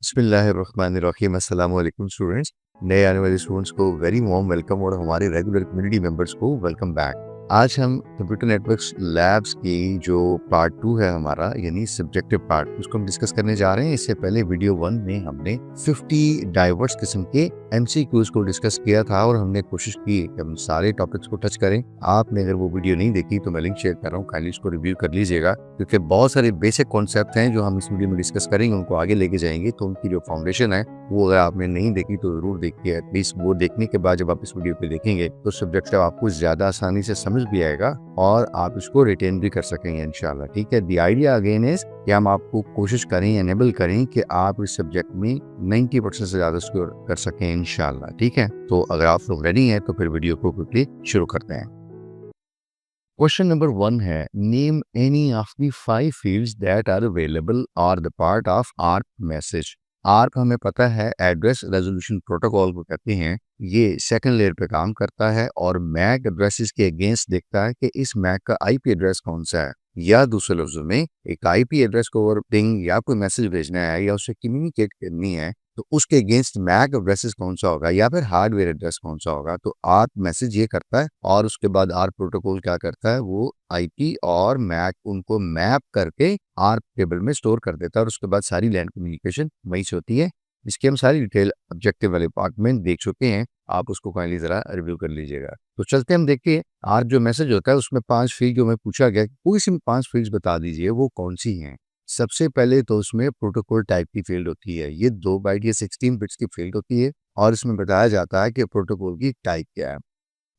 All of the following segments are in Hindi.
बिस्मिल्लाहिर्रहमानिर्रहीम। अस्सलाम वालेकुम स्टूडेंट्स। नए आने वाले स्टूडेंट्स को वेरी वार्म वेलकम और हमारे रेगुलर कम्युनिटी मेंबर्स को वेलकम बैक। आज हम कंप्यूटर नेटवर्क्स लैब्स की जो पार्ट 2 है हमारा यानी सब्जेक्टिव पार्ट उसको हम डिस्कस करने जा रहे हैं। इससे पहले वीडियो 1 में हमने 50 डाइवर्स किस्म के एमसीक्यूज को डिस्कस किया था और हमने कोशिश की कि हम सारे टॉपिक्स को टच करें। आपने अगर वो वीडियो नहीं देखी तो मैं लिंक शेयर कर रहा हूँ, काइंडली उसको रिव्यू कर लीजिएगा, क्योंकि बहुत सारे बेसिक कॉन्सेप्ट हैं जो हम इस वीडियो में डिस्कस करेंगे, उनको आगे लेके जाएंगे। तो उनकी जो फाउंडेशन है वो अगर आपने नहीं देखी तो जरूर देखिए। एटलीस्ट वो देखने के बाद जब आप इस वीडियो पे देखेंगे तो सब्जेक्ट आपको ज्यादा आसानी से समझ भी आएगा और आप इसको रिटेन भी कर सकेंगे इंशाल्लाह। ठीक है, द आइडिया अगेन इज कि हम आपको कोशिश करें, एनेबल करें कि आप इस सब्जेक्ट में 90% से ज्यादा स्कोर कर सकें इंशाल्लाह। ठीक है, तो अगर आप लोग रेडी हैं तो फिर वीडियो को क्विकली शुरू करते हैं। क्वेश्चन नंबर 1 है, name any of the 5 fields that are available और the part of arc message. Arc हमें पता है एड्रेस रेजोल्यूशन प्रोटोकॉल को कहते हैं। ये सेकंड लेयर पे काम करता है और मैक एड्रेसेस के अगेंस्ट देखता है कि इस मैक का आईपी एड्रेस कौन सा है, या दूसरे लफ्जों में एक आईपी एड्रेस को ओवर पिंग या कोई मैसेज भेजना है या उससे कम्युनिकेट करनी है तो उसके अगेंस्ट मैक एड्रेसेस कौन सा होगा या फिर हार्डवेयर एड्रेस कौन सा होगा। तो आर्क मैसेज ये करता है और उसके बाद आर्क प्रोटोकॉल क्या करता है, वो आईपी और मैक उनको मैप करके आर्क टेबल में स्टोर कर देता है और उसके बाद सारी लैंड कम्युनिकेशन वहीं से होती है। इसकी हम सारी डिटेल ऑब्जेक्टिव वाले पार्ट में देख चुके हैं, आप उसको काइंडली जरा रिव्यू कर लीजिएगा। तो चलते हम देखिए, आर्क जो मैसेज होता है उसमें 5 फील्ड जो हमें पूछा गया, कोई सी 5 फील्ड्स बता दीजिए वो कौन सी हैं। सबसे पहले तो उसमें प्रोटोकॉल टाइप की फील्ड होती है, ये 2 बाइट या 16 बिट्स की फील्ड होती है और इसमें बताया जाता है कि प्रोटोकॉल की टाइप क्या है।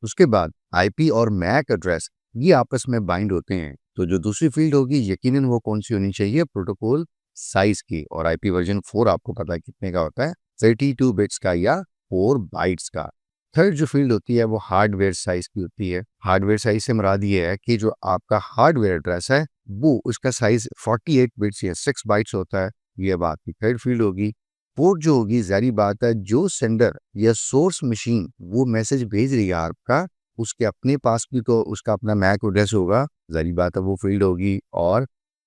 उसके बाद आईपी और मैक एड्रेस ये आपस में बाइंड होते हैं, तो जो दूसरी फील्ड होगी यकीनन वो कौन सी होनी चाहिए, प्रोटोकॉल साइज की। और आईपी वर्जन 4 आपको पता है कितने का होता है, 32 बिट्स का या 4 बाइट्स का। थर्ड जो फील्ड होती है वो हार्डवेयर साइज की होती है। हार्डवेयर साइज से मुराद ये है कि जो आपका हार्डवेयर एड्रेस है वो उसका साइज 48 बिट्स या 6 बाइट्स होता है। ये बात की थर्ड फील्ड होगी। फोर्थ जो होगी, जारी बात है, जो सेंडर या सोर्स मशीन वो मैसेज भेज रही है आपका, उसके अपने पास भी तो उसका अपना मैक एड्रेस होगा, जारी बात है वो फील्ड होगी। और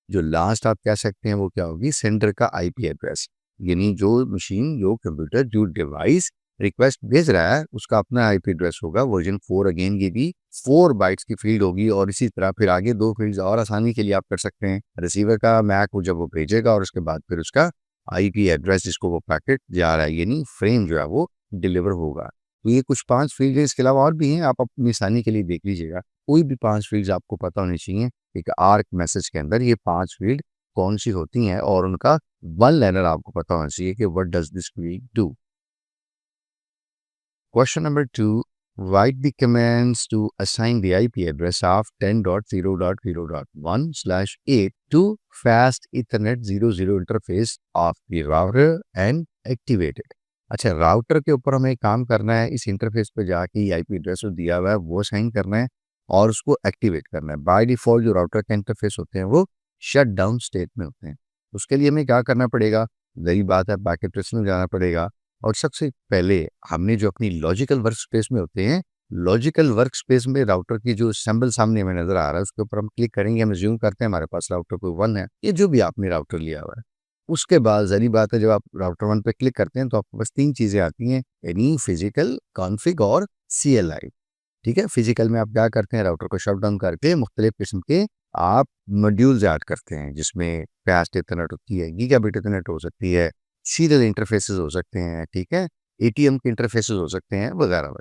जो लास्ट आप कह सकते हैं वो क्या होगी, सेंडर का आईपी एड्रेस, यानी जो मशीन, जो कंप्यूटर, जो डिवाइस रिक्वेस्ट भेज रहा है उसका अपना आईपी एड्रेस होगा। वर्जन 4 अगेन ये भी 4 बाइट्स की फील्ड होगी। और इसी तरह फिर आगे 2 फील्ड्स और आसानी के लिए आप कर सकते हैं, रिसीवर का मैक वो जब वो भेजेगा और उसके बाद फिर उसका आईपी एड्रेस जिसको वो पैकेट जा रहा है यानी फ्रेम जो है वो डिलीवर होगा। तो ये कुछ 5 फील्ड है, इसके अलावा और भी हैं, आप अपनी आसानी के लिए देख लीजिएगा। कोई भी 5 फील्ड्स आपको पता होनी चाहिए। एक आर्क मैसेज के अंदर ये 5 फील्ड कौन सी होती हैं और उनका वन लाइनर आपको पता होना चाहिए कि what does this field do. Question number 2. Write the commands to assign the IP address of 10.0.0.1/8 to fast Ethernet 00 interface of the router and activate it. अच्छा, राउटर के ऊपर हमें काम करना है, इस इंटरफेस पे जाके आईपी एड्रेस जो दिया हुआ है वो असाइन करना है और उसको एक्टिवेट करना है। बाय डिफॉल्ट जो राउटर का इंटरफेस होते हैं वो शट डाउन स्टेट में होते हैं। उसके लिए हमें क्या करना पड़ेगा, वही बात है, बैक एड्रेस में जाना पड़ेगा। और सबसे पहले हमने जो अपनी लॉजिकल वर्क स्पेस में होते हैं, लॉजिकल वर्क स्पेस में राउटर की जो सिंबल सामने हमें नजर आ रहा है उसके ऊपर हम क्लिक करेंगे। हम ज्यूम करते हैं हमारे पास राउटर कोई 1 है, ये जो भी आपने राउटर लिया हुआ है। उसके बाद जारी बात है, जब आप राउटर 1 पे क्लिक करते हैं तो आपके पास 3 चीजें आती हैं, यानी फिजिकल, कॉन्फ़िग और CLI। ठीक है, फिजिकल में आप क्या करते हैं, राउटर को शट डाउन करके मुख्तलिफ किस्म के आप मॉड्यूल्स ऐड करते हैं, जिसमें फास्ट इथरनेट होती है, गीगाबिट इथरनेट हो सकती है, सीरियल इंटरफेसेस हो सकते हैं, ठीक है, एटीएम के इंटरफेसेस हो सकते हैं वगैरह वगैरह।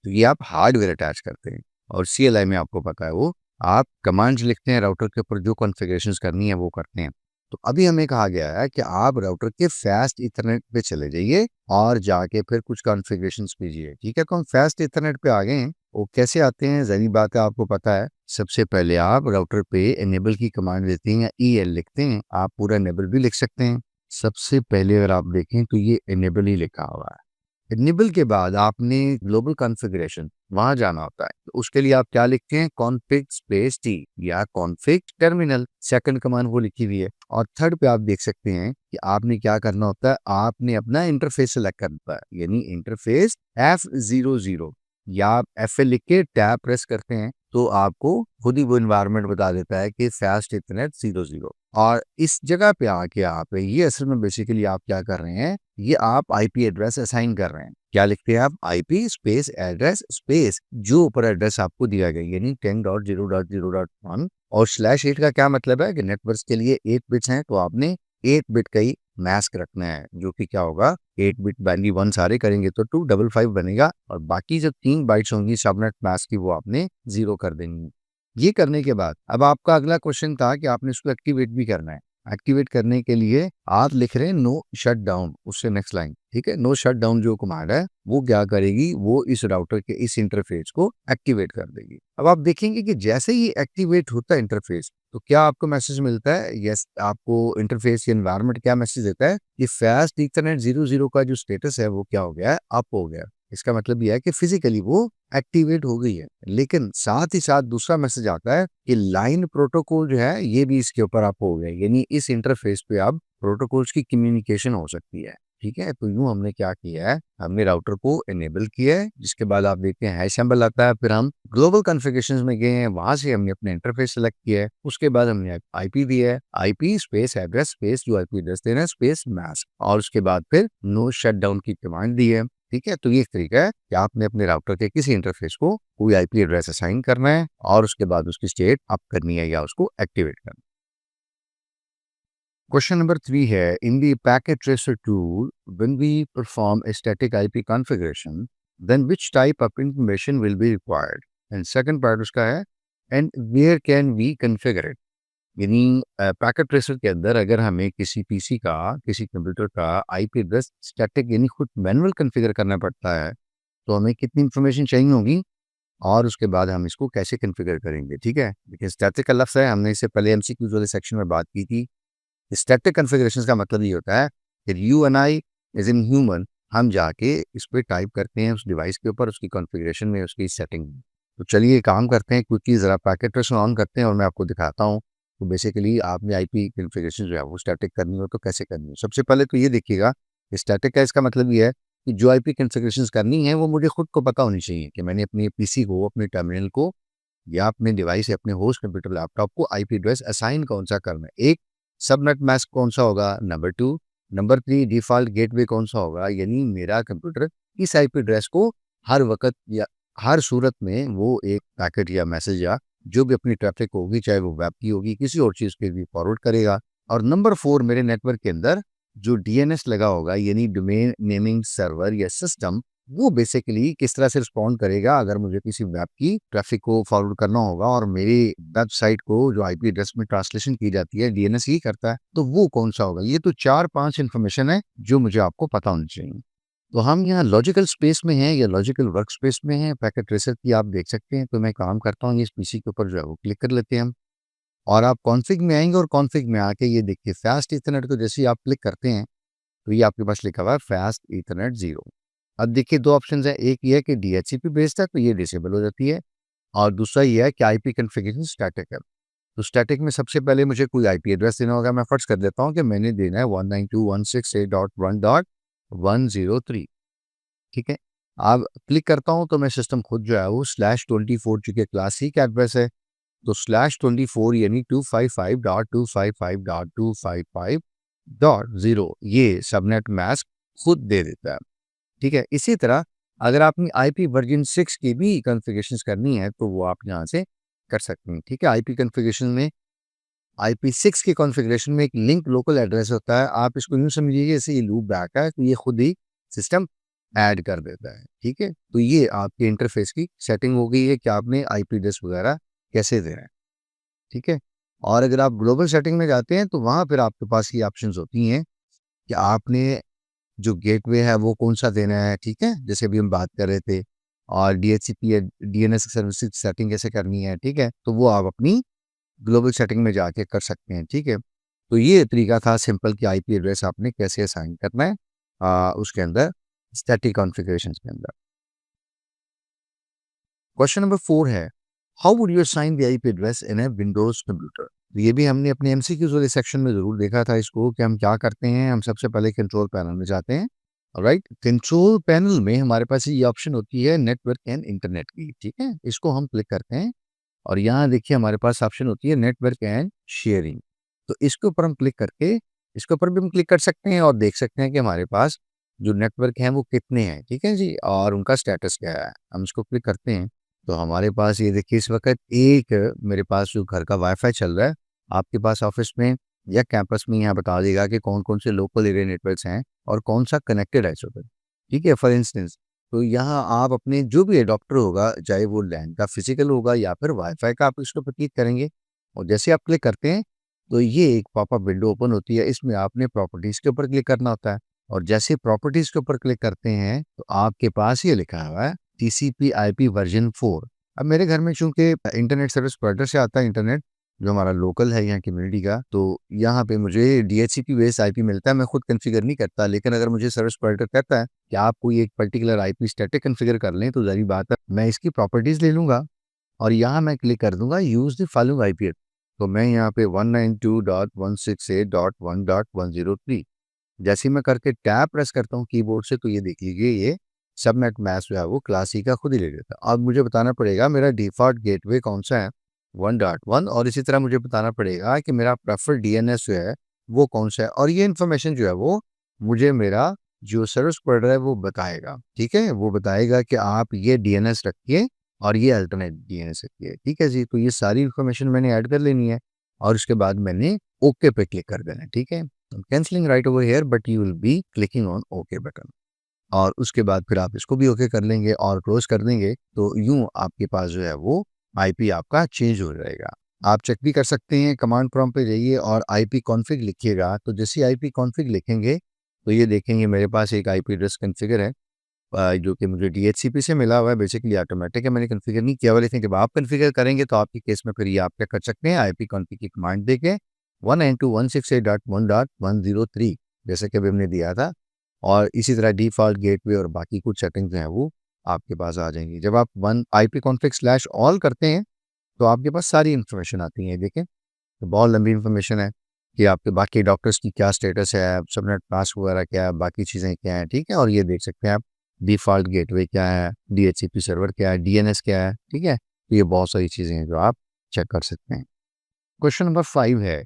तो ये आप हार्डवेयर अटैच करते हैं। और CLI में आपको पता है वो आप कमांड्स लिखते हैं, राउटर के ऊपर जो कॉन्फ़िगरेशंस करनी है वो करते हैं। तो अभी हमें कहा गया है कि आप राउटर के फास्ट इथरनेट पे चले जाइए और जाके फिर कुछ कॉन्फ़िगरेशंस कीजिए। ठीक है, तो हम फास्ट इथरनेट पे आ गए हैं। वो कैसे आते हैं, ज़ाहिर बात है आपको पता है। सबसे पहले आप राउटर पे एनेबल की कमांड देते हैं या EL लिखते हैं, आप पूरा एनेबल भी लिख सकते हैं। सबसे पहले अगर आप देखें तो ये इनेबल ही लिखा हुआ है। इनेबल के बाद आपने ग्लोबल कॉन्फ़िगरेशन वहां जाना होता है, तो उसके लिए आप क्या लिखते हैं, कॉन्फ़िग स्पेस T या कॉन्फ़िग टर्मिनल, सेकंड कमांड वो लिखी हुई है। और थर्ड पे आप देख सकते हैं कि आपने क्या करना होता है, आपने अपना इंटरफेस सेलेक्ट करना होता है, यानी इंटरफेस F00 या आप FL लिख के टैब प्रेस करते हैं तो आपको खुद ही वो इन्वायरमेंट बता देता है कि फास्ट इंटरनेट 00। और इस जगह पे आके आप ये असल में बेसिकली आप क्या कर रहे हैं, ये आप आईपी एड्रेस असाइन कर रहे हैं। क्या लिखते हैं आप, आईपी स्पेस एड्रेस स्पेस जो ऊपर एड्रेस आपको दिया गया यानी 10.0.0.1 और /8 का क्या मतलब है कि नेटवर्क के लिए 8 बिट्स हैं, तो आपने 8 बिट का ही मास्क रखना है, जो कि क्या होगा 8 बिट वैल्यू 1 सारे करेंगे तो 255 बनेगा और बाकी जो 3 बाइट्स होंगी सबनेट मास्क की वो आपने 0 कर देनी। ये करने के बाद अब आपका अगला क्वेश्चन था कि आपने इसको एक्टिवेट भी करना है। एक्टिवेट करने के लिए आप लिख रहे हैं नो शट डाउन, उससे नेक्स्ट लाइन, ठीक है। नो शट डाउन जो कमांड है वो क्या करेगी, वो इस राउटर के इस इंटरफेस को एक्टिवेट कर देगी। अब आप देखेंगे कि जैसे ही एक्टिवेट होता है इंटरफेस तो क्या आपको मैसेज मिलता है, यस आपको इंटरफेस एनवायरनमेंट क्या मैसेज देता है कि फास्ट इथरनेट 00 का जो स्टेटस है वो क्या हो गया है, अप हो गया। इसका मतलब यह है कि फिजिकली वो एक्टिवेट हो गई है। लेकिन साथ ही साथ दूसरा मैसेज आता है कि लाइन प्रोटोकॉल जो है ये भी इसके ऊपर अप हो गया, यानी इस इंटरफेस पे अब प्रोटोकॉल्स की कम्युनिकेशन हो सकती है, ठीक है। तो यूं हमने क्या किया है, हमने राउटर को इनेबल किया है, जिसके बाद आप देखते हैं हैश सिंबल आता है, फिर हम ग्लोबल कॉन्फ़िगरेशंस में गए हैं, वहां से हमने अपने इंटरफेस सेलेक्ट किया है, उसके बाद हमने आईपी दिया है, आईपी स्पेस एड्रेस स्पेस जो आईपी एड्रेस देना है स्पेस मास्क, और उसके बाद फिर नो शट डाउन की कमांड दी है, ठीक है। तो ये एक तरीका है कि आपने अपने राउटर के किसी इंटरफेस को कोई आईपी एड्रेस असाइन करना है और उसके बाद उसकी स्टेट अप करनी है या उसको एक्टिवेट करना है। क्वेश्चन नंबर 3 है, in the packet tracer tool when we perform a static IP configuration then which type of information will be required, and second part उसका है and where can we configure it. यानी पैकेट ट्रेसर के अंदर अगर हमें किसी पीसी का किसी कंप्यूटर का आईपी एड्रेस स्टैटिक यानी खुद मैनुअल कॉन्फ़िगर करना पड़ता है तो हमें कितनी इन्फॉर्मेशन चाहिए होगी और उसके बाद हम इसको कैसे कॉन्फ़िगर करेंगे, ठीक है। लेकिन स्टैटिक का लफ्ज़ है, हमने इससे पहले एमसीक्यूज़ वाले सेक्शन में बात की थी। स्टैटिक कॉन्फ़िगरेशंस का मतलब ये होता है कि you and I as in human हम जाके इस पे टाइप करते हैं उस डिवाइस के ऊपर उसकी कॉन्फ़िगरेशन में उसकी सेटिंग में। तो चलिए काम करते हैं, क्विकली ज़रा पैकेट ट्रेसर ऑन करते हैं और मैं आपको दिखाता हूँ। तो बेसिकली आपने आईपी कॉन्फ़िगरेशन जो है वो स्टैटिक करनी हो तो कैसे करनी है। सबसे पहले तो ये देखिएगा, स्टैटिक का इसका मतलब ये है कि जो आईपी कॉन्फ़िगरेशंस करनी है वो मुझे खुद को पता होनी चाहिए कि मैंने अपने पीसी को, अपने टर्मिनल को या अपने डिवाइस या अपने होस्ट कंप्यूटर लैपटॉप को आईपी एड्रेस असाइन कौन सा करना है। एक, सबनेट मास्क कौन सा होगा, नंबर 2, नंबर 3 डिफ़ॉल्ट गेटवे कौन सा होगा, यानी मेरा कंप्यूटर इस आईपी एड्रेस को हर वक़्त या हर सूरत में वो एक पैकेट या मैसेज या जो भी अपनी ट्रैफ़िक होगी, चाहे वो वेब की होगी, किसी और चीज़ के भी फॉरवर्ड करेगा। और नंबर 4 मेरे नेटवर्क के अंदर जो डीएनएस लगा होगा यानी डोमेन नेमिंग सर्वर या सिस्टम, वो बेसिकली किस तरह से रिस्पॉन्ड करेगा अगर मुझे किसी वेब की ट्रैफिक को फॉरवर्ड करना होगा और मेरी वेबसाइट को जो आईपी एड्रेस में ट्रांसलेशन की जाती है डीएनएस ही करता है, तो वो कौन सा होगा। ये तो 4-5 इन्फॉर्मेशन है जो मुझे आपको पता होनी चाहिए। तो हम यहाँ लॉजिकल स्पेस में हैं या लॉजिकल वर्क स्पेस में हैं, पैकेट ट्रेसर की आप देख सकते हैं। तो मैं काम करता हूँ, इस पीसी के ऊपर जो है वो क्लिक कर लेते हैं हम और आप कॉन्फ़िग में आएंगे और कॉन्फ़िग में आके ये देखिए फास्ट इथरनेट को जैसे ही आप क्लिक करते हैं तो ये आपके पास लिखा हुआ है फास्ट इथरनेट 0। अब देखिए 2 ऑप्शंस हैं, एक ये है कि डीएचसीपी बेस्ड है तो ये डिसेबल हो जाती है और दूसरा ये है कि आईपी कॉन्फ़िगरेशन स्टैटिक है। तो स्टैटिक में सबसे पहले मुझे कोई आईपी एड्रेस देना होगा। मैं फर्ज कर देता हूँ कि मैंने देना है 192.168.1.103, ठीक है। अब क्लिक करता हूँ तो मैं सिस्टम खुद जो है वो /24 चूँकि क्लासिक एड्रेस है तो /24 यानी 255.255.255.0 ये सबनेट मास्क खुद दे देता है, ठीक है। इसी तरह अगर आपने आईपी वर्जन 6 की भी कॉन्फ़िगरेशंस करनी है तो वो आप यहाँ से कर सकते हैं, ठीक है। आईपी कॉन्फ़िगरेशन में आईपी 6 के कॉन्फ़िगरेशन में एक लिंक लोकल एड्रेस होता है। आप इसको यूँ समझिए जैसे ये लूप बैक है तो ये खुद ही सिस्टम ऐड कर देता है, ठीक है। तो ये आपके इंटरफेस की सेटिंग हो गई है कि आपने आईपी एड्रेस वगैरह कैसे देना है, ठीक है। और अगर आप ग्लोबल सेटिंग में जाते हैं तो वहाँ फिर आपके पास ये ऑप्शंस होती हैं कि आपने जो गेटवे है वो कौन-सा देना है, ठीक है? जैसे अभी हम बात कर रहे थे और डीएचसीपी या डीएनएस सर्विसेज सेटिंग कैसे करनी है, ठीक है? तो वो आप अपनी ग्लोबल सेटिंग में जाके कर सकते हैं, ठीक है? तो ये तरीका था सिंपल कि आईपी एड्रेस आपने कैसे असाइन करना है उसके अंदर स्टैटिक कॉन्फ़िगरेशंस के अंदर। क्वेश्चन नंबर 4 है, how would you assign the IP address in a Windows computer? तो ये भी हमने अपने एमसीक्यूज़ वाले सेक्शन में ज़रूर देखा था इसको कि हम क्या करते हैं, हम सबसे पहले कंट्रोल पैनल में जाते हैं, ऑलराइट? कंट्रोल पैनल में हमारे पास ये ऑप्शन होती है नेटवर्क एंड इंटरनेट की, ठीक है? इसको हम क्लिक करते हैं और यहाँ देखिए हमारे पास ऑप्शन होती है नेटवर्क एंड शेयरिंग। तो इसके ऊपर हम क्लिक करके इसके ऊपर भी हम क्लिक कर सकते हैं और देख सकते हैं कि हमारे पास जो नेटवर्क हैं वो कितने हैं, ठीक है जी, और उनका स्टेटस क्या है। हम इसको क्लिक करते हैं तो हमारे पास ये देखिए इस वक्त एक मेरे पास जो घर का वाईफाई चल रहा है। आपके पास ऑफिस में या कैंपस में यहाँ बता देगा कि कौन कौन से लोकल एरिया नेटवर्क्स हैं और कौन सा कनेक्टेड है इस वक्त, ठीक है। फॉर इंस्टेंस तो यहाँ आप अपने जो भी एडॉप्टर होगा, चाहे वो लैन का फिजिकल होगा या फिर वाईफाई का, आप इसको पर क्लिक करेंगे और जैसे आप क्लिक करते हैं तो ये एक पॉपअप विंडो ओपन होती है। इसमें आपने प्रॉपर्टीज के ऊपर क्लिक करना होता है और जैसे प्रॉपर्टीज के ऊपर क्लिक करते हैं तो आपके पास ये लिखा हुआ है TCP/IP वर्जन 4। अब मेरे घर में चूंकि इंटरनेट सर्विस प्रोवाइडर से आता है इंटरनेट, जो हमारा लोकल है यहाँ कम्युनिटी का, तो यहाँ पे मुझे DHCP बेस्ड IP मिलता है। मैं खुद कॉन्फ़िगर नहीं करता, लेकिन अगर मुझे सर्विस प्रोवाइडर कहता है कि आप कोई एक पर्टिकुलर IP स्टैटिक कॉन्फ़िगर कर लें, तो ज़ाहिर बात है मैं इसकी प्रॉपर्टीज ले लूंगा और यहाँ मैं क्लिक कर दूंगा यूज द फॉलोइंग IP। तो मैं यहाँ पे 192.168.1.103 जैसे ही मैं करके टैब प्रेस करता हूँ कीबोर्ड से, तो ये देख लीजिए ये सबनेट मैस्क जो है वो क्लास C का खुद ही ले लेता है। अब मुझे बताना पड़ेगा मेरा डिफ़ॉल्ट गेटवे कौन सा है, 1.1, और इसी तरह मुझे बताना पड़ेगा कि मेरा प्रेफर्ड DNS जो है वो कौन सा है, और ये इन्फॉर्मेशन जो है वो मुझे मेरा जो सर्विस प्रोवाइडर है वो बताएगा, ठीक है। वो बताएगा कि आप ये DNS रखिए और ये अल्टरनेट DNS रखिए, ठीक है जी। तो ये सारी इन्फॉर्मेशन मैंने ऐड कर लेनी है और उसके बाद मैंने ओके पे क्लिक कर देना है, ठीक है। I'm canceling right over here, but you will be clicking on OK button। और उसके बाद फिर आप इसको भी ओके कर लेंगे और क्लोज कर देंगे, तो यूं आपके पास जो है वो IP आपका चेंज हो जाएगा। आप चेक भी कर सकते हैं, कमांड प्रॉम्प्ट पे जाइए और IP कॉन्फ़िग लिखिएगा। तो जैसे IP कॉन्फ़िग लिखेंगे तो ये देखेंगे मेरे पास एक IP एड्रेस कॉन्फ़िगर है जो कि मुझे DHCP से मिला हुआ है। बेसिकली ऑटोमेटिक है, मैंने कॉन्फ़िगर नहीं किया हुआ, लेकिन जब आप कॉन्फ़िगर करेंगे तो आपके केस में फिर ये आप क्या कर सकते हैं, IP कॉन्फ़िग की कमांड देके 192.168.1.103 जैसे कि अभी हमने दिया था, और इसी तरह डिफ़ॉल्ट गेटवे और बाकी कुछ सेटिंग्स हैं वो आपके पास आ जाएंगी। जब आप IP config/all करते हैं तो आपके पास सारी इन्फॉर्मेशन आती है। देखें तो बहुत लंबी इन्फॉर्मेशन है कि आपके बाकी डॉक्टर्स की क्या स्टेटस है, सबनेट मास्क वगैरह क्या है, बाकी चीज़ें क्या हैं, ठीक है। और ये देख सकते हैं आप डिफ़ॉल्ट गेटवे क्या है, DHCP सर्वर क्या है, DNS क्या है, ठीक है। तो ये बहुत सारी चीज़ें हैं जो आप चेक कर सकते हैं। क्वेश्चन नंबर 5 है,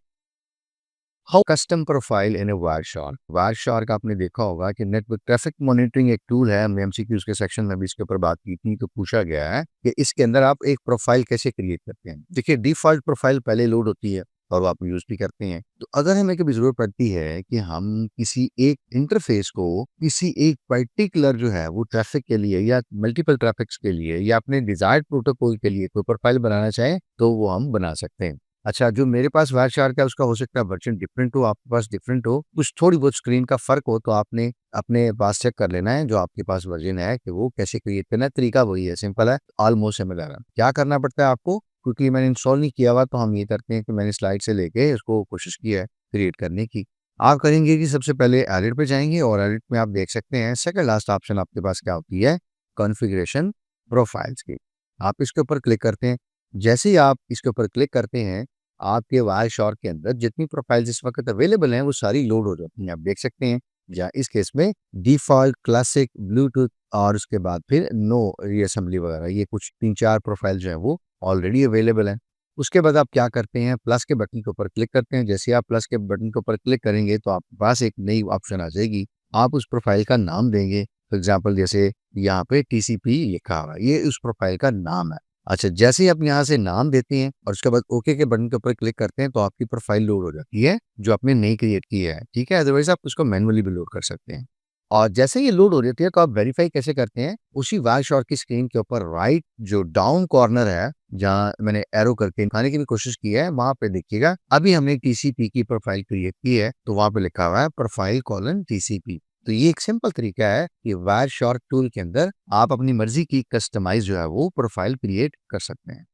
how custom profile in A Wireshark. Wireshark आपने देखा होगा कि नेटवर्क ट्रैफिक मॉनिटरिंग एक टूल है। हमने MCQs के सेक्शन में भी इसके ऊपर बात की थी, तो पूछा गया है कि इसके अंदर आप एक प्रोफाइल कैसे क्रिएट करते हैं। देखिए डिफ़ॉल्ट प्रोफाइल पहले लोड होती है और वो आप यूज़ भी करते हैं। तो अगर हमें कभी ज़रूरत पड़ती है कि हम किसी एक इंटरफ़ेस को किसी एक पर्टिकुलर जो है वो ट्रैफिक के लिए या मल्टीपल ट्रैफिक्स के लिए या अपने डिज़ायर्ड प्रोटोकॉल के लिए कोई प्रोफाइल बनाना चाहें, तो वो हम बना सकते हैं। अच्छा, जो मेरे पास वायरशार्क है उसका हो सकता है वर्जन डिफरेंट हो, आपके पास डिफरेंट हो, कुछ थोड़ी बहुत स्क्रीन का फ़र्क हो, तो आपने अपने पास चेक कर लेना है जो आपके पास वर्जन है कि वो कैसे क्रिएट करना है। तरीका वही है, सिंपल है, ऑलमोस्ट सिमिलर है। क्या करना पड़ता है आपको, क्योंकि मैंने इंस्टॉल नहीं किया हुआ, तो हम ये करते हैं कि मैंने स्लाइड से लेके इसको कोशिश की है क्रिएट करने की। आप करेंगे कि सबसे पहले एडिट पे जाएँगे और एडिट में आप देख सकते हैं सेकंड लास्ट ऑप्शन आपके पास क्या होती है, कॉन्फ़िगरेशन प्रोफाइल्स की। आप इसके ऊपर क्लिक करते हैं। जैसे ही आप इसके ऊपर क्लिक करते हैं, आपके वायरशार्क के अंदर जितनी प्रोफाइल्स इस वक्त अवेलेबल हैं वो सारी लोड हो जाती हैं। आप देख सकते हैं, या इस केस में डिफ़ॉल्ट, क्लासिक, ब्लूटूथ और उसके बाद फिर नो रीअसेंबली वगैरह, ये कुछ 3-4 प्रोफाइल जो हैं वो ऑलरेडी अवेलेबल हैं। उसके बाद आप क्या करते हैं, प्लस के बटन के ऊपर क्लिक करते हैं। जैसे ही आप प्लस के बटन के ऊपर क्लिक करेंगे तो आपके पास एक नई ऑप्शन आ जाएगी। आप उस प्रोफाइल का नाम देंगे। फॉर एग्ज़ाम्पल जैसे यहाँ पे TCP लिखा हुआ है, ये उस प्रोफाइल का नाम है। अच्छा, जैसे ही आप यहाँ से नाम देते हैं और उसके बाद ओके के बटन के ऊपर क्लिक करते हैं तो आपकी प्रोफाइल लोड हो जाती है जो आपने नई क्रिएट की है, ठीक है। अदरवाइज आप उसको मैनुअली भी लोड कर सकते हैं। और जैसे ही ये लोड हो जाती है तो आप वेरीफाई कैसे करते हैं, उसी वायरशार्क की स्क्रीन के ऊपर राइट जो डाउन कॉर्नर है, जहाँ मैंने एरो करके दिखाने की भी कोशिश की है, वहां पे देखिएगा अभी हमने TCP की प्रोफाइल क्रिएट की है, तो वहां पे लिखा हुआ है प्रोफाइल कॉलन TCP। तो ये एक सिंपल तरीका है कि वायरशार्क टूल के अंदर आप अपनी मर्जी की कस्टमाइज जो है वो प्रोफाइल क्रिएट कर सकते हैं।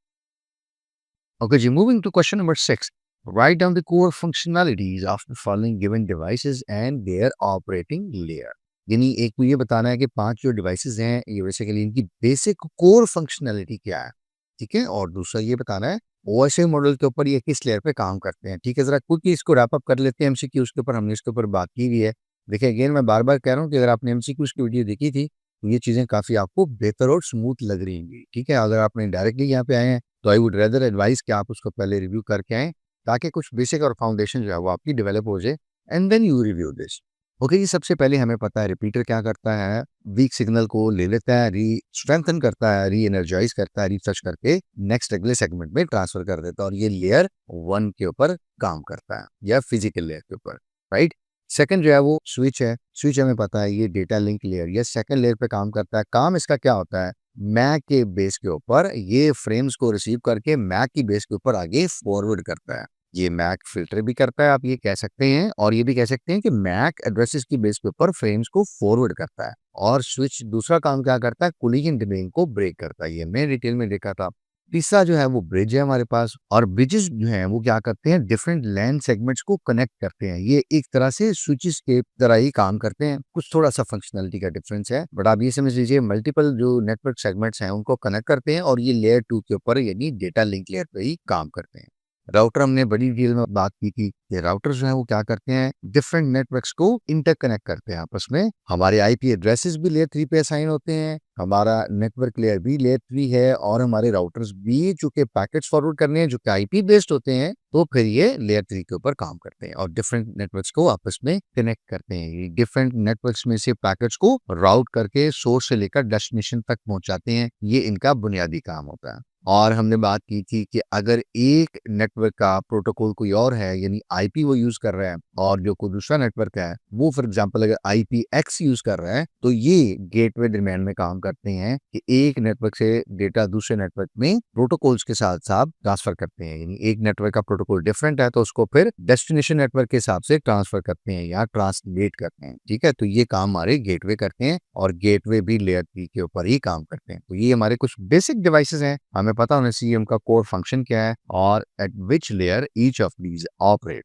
Okay, ji, moving to question number 6. Write down the core functionalities of the following given devices and their operating layer. यानी एक को ये बताना है कि 5 जो डिवाइसेस हैं ये बेसिकली इनकी बेसिक कोर फंक्शनैलिटी क्या है, ठीक है। और दूसरा ये बताना है OSI मॉडल के ऊपर ये किस लेयर पे काम करते हैं, ठीक है। जरा क्विकली इसको रैप अप कर लेते हैं। MCQ उसके ऊपर हमने इसके ऊपर बात की हुई है। देखिए अगेन मैं बार-बार कह रहा हूँ कि अगर आपने MCQ की वीडियो देखी थी तो ये चीज़ें काफ़ी आपको बेहतर और स्मूथ लग रही होंगी, ठीक है। अगर आपने डायरेक्टली यहाँ पे आए हैं तो आई वुड रेदर एडवाइस कि आप उसको पहले रिव्यू करके आएँ, ताकि कुछ बेसिक और फाउंडेशन जो है वो आपकी डेवलप हो जाए and then you review this. Okay, ये सबसे पहले हमें पता है रिपीटर क्या करता है, वीक सिग्नल को ले लेता है, री स्ट्रेंथन करता है, री एनर्जाइज करता है, रिसर्च करके नेक्स्ट अगले सेगमेंट में ट्रांसफर कर देता है और ये लेयर 1 के ऊपर काम करता है या फिजिकल लेयर के ऊपर, राइट। सेकंड जो है वो स्विच है। स्विच हमें पता है ये डेटा लिंक लेयर या सेकंड लेयर पे काम करता है। काम इसका क्या होता है, मैक के बेस के ऊपर ये फ्रेम्स को रिसीव करके मैक की बेस के ऊपर आगे फॉरवर्ड करता है। ये मैक फिल्टर भी करता है, आप ये कह सकते हैं, और ये भी कह सकते हैं कि मैक एड्रेसेस की बेस के ऊपर फ्रेम्स को फॉरवर्ड करता है। और स्विच दूसरा काम क्या करता है, कोलिजन डोमेन को ब्रेक करता है। ये मैं डिटेल में देखा था। तीसरा जो है वो ब्रिज है हमारे पास, और ब्रिजेस जो हैं वो क्या करते हैं, डिफरेंट लैन सेगमेंट्स को कनेक्ट करते हैं। ये एक तरह से स्विचेस के तरह ही काम करते हैं, कुछ थोड़ा सा फंक्शनलिटी का डिफरेंस है, बट आप ये समझ लीजिए मल्टीपल जो नेटवर्क सेगमेंट्स हैं उनको कनेक्ट करते हैं और ये लेयर 2 के ऊपर यानी डेटा लिंक लेयर पे ही काम करते हैं। राउटर हमने बड़ी डिटेल में बात की थी। ये राउटर जो है वो क्या करते हैं, डिफरेंट नेटवर्क्स को इंटरकनेक्ट करते हैं आपस में। हमारे आईपी एड्रेसेस भी लेयर 3 पे असाइन होते हैं, हमारा नेटवर्क लेयर भी लेयर 3 है, और हमारे राउटर्स भी चूंकि पैकेट्स फॉरवर्ड करने हैं जो कि आईपी बेस्ड होते हैं, तो फिर ये लेयर 3 के ऊपर काम करते हैं और डिफरेंट नेटवर्क्स को आपस में कनेक्ट करते हैं। ये डिफरेंट नेटवर्क्स में से पैकेट्स को राउट करके सोर्स से लेकर डेस्टिनेशन तक पहुंचाते हैं। ये इनका बुनियादी काम होता है। और हमने बात की थी कि अगर एक नेटवर्क का प्रोटोकॉल कोई और है, यानी आईपी वो यूज कर रहा है, और जो कोई दूसरा नेटवर्क है वो फॉर एग्जांपल अगर IPX यूज कर रहा है, तो ये गेटवे दरमियान में काम करते हैं कि एक नेटवर्क से डेटा दूसरे नेटवर्क में प्रोटोकॉल्स के साथ साथ ट्रांसफर करते हैं। यानी एक नेटवर्क का प्रोटोकॉल डिफरेंट है तो उसको फिर डेस्टिनेशन नेटवर्क के हिसाब से ट्रांसफर करते हैं या ट्रांसलेट करते हैं। ठीक है, तो ये काम हमारे गेटवे करते हैं और गेटवे भी लेयर 3 के ऊपर ही काम करते हैं। तो ये हमारे कुछ बेसिक डिवाइसेस हैं, हमें पता होना चाहिए उनका कोर फंक्शन क्या है और at which layer each of these operate.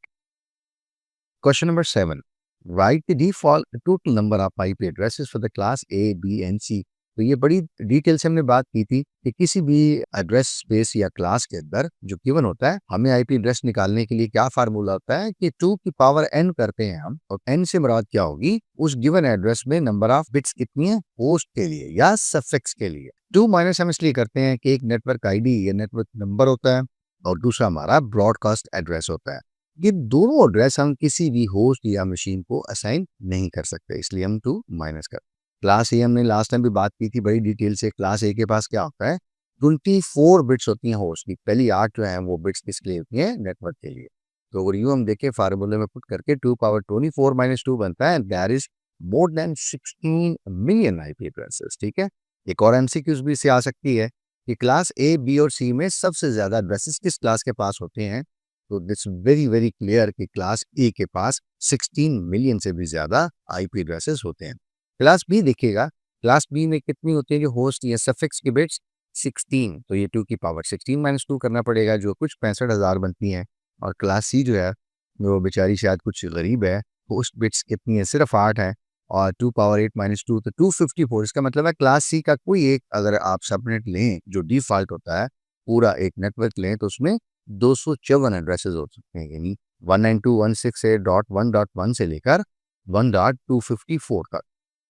Question number 7, write the default total number of IP addresses for the class A B and C. तो ये बड़ी डिटेल से हमने बात की थी कि किसी भी एड्रेस स्पेस या क्लास के अंदर जो गिवन होता है, हमें आईपी एड्रेस निकालने के लिए क्या फार्मूला होता है कि 2 की पावर n करते हैं हम, और n से मुराद क्या होगी, उस गिवन एड्रेस में नंबर ऑफ बिट्स कितनी है होस्ट के लिए या सफिक्स के लिए। 2 माइनस हम इसलिए करते हैं कि एक नेटवर्क आईडी या नेटवर्क नंबर होता है और दूसरा हमारा ब्रॉडकास्ट एड्रेस होता है। ये दोनों एड्रेस हम किसी भी होस्ट या मशीन को असाइन नहीं कर सकते, इसलिए हम 2 माइनस कर। क्लास ए हमने लास्ट टाइम भी बात की थी बड़ी डिटेल से। क्लास ए के पास क्या होता है, 24 बिट्स होती हैं होस्ट की, पहली 8 जो है वो बिट्स किसके लिए होती हैं, नेटवर्क के लिए। तो अगर यूँ हम देखें फार्मूले में पुट करके 2 पावर 24 माइनस 2 बनता है, that is more than 16 million IP addresses. ठीक है, एक और एमसीक्यूज भी से आ सकती है कि क्लास ए बी और सी में सबसे ज्यादा एड्रेसेस किस क्लास के पास होते हैं। तो दिट्स वेरी वेरी क्लियर कि क्लास ए के पास 16 मिलियन से भी ज्यादा आईपी एड्रेसेस होते हैं। क्लास बी देखिएगा, क्लास बी में कितनी होती है जो होस्ट या सफिक्स की बिट्स, 16। तो ये 2 की पावर 16 माइनस 2 करना पड़ेगा, जो कुछ 65,000 बनती हैं। और क्लास सी जो है वो बेचारी शायद कुछ गरीब है, होस्ट बिट्स कितनी है, सिर्फ 8 है, और 2 पावर 8 माइनस 2 तो 254। इसका मतलब है क्लास सी का कोई एक अगर आप सबनेट लें जो डिफॉल्ट होता है, पूरा एक नेटवर्क लें, तो उसमें 254 एड्रेसेस हो सकते हैं, यानी 192.168.1.1 से लेकर 1.254 तक।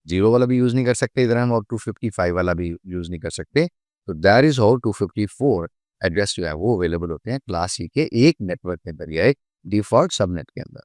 0 वाला भी यूज नहीं कर सकते इधर हम, और 255 वाला भी यूज नहीं कर सकते। तो दैट इज हाउ 254 एड्रेस जो है वो अवेलेबल होते हैं क्लास सी के एक नेटवर्क के अंदर या एक डिफॉल्ट सबनेट के अंदर।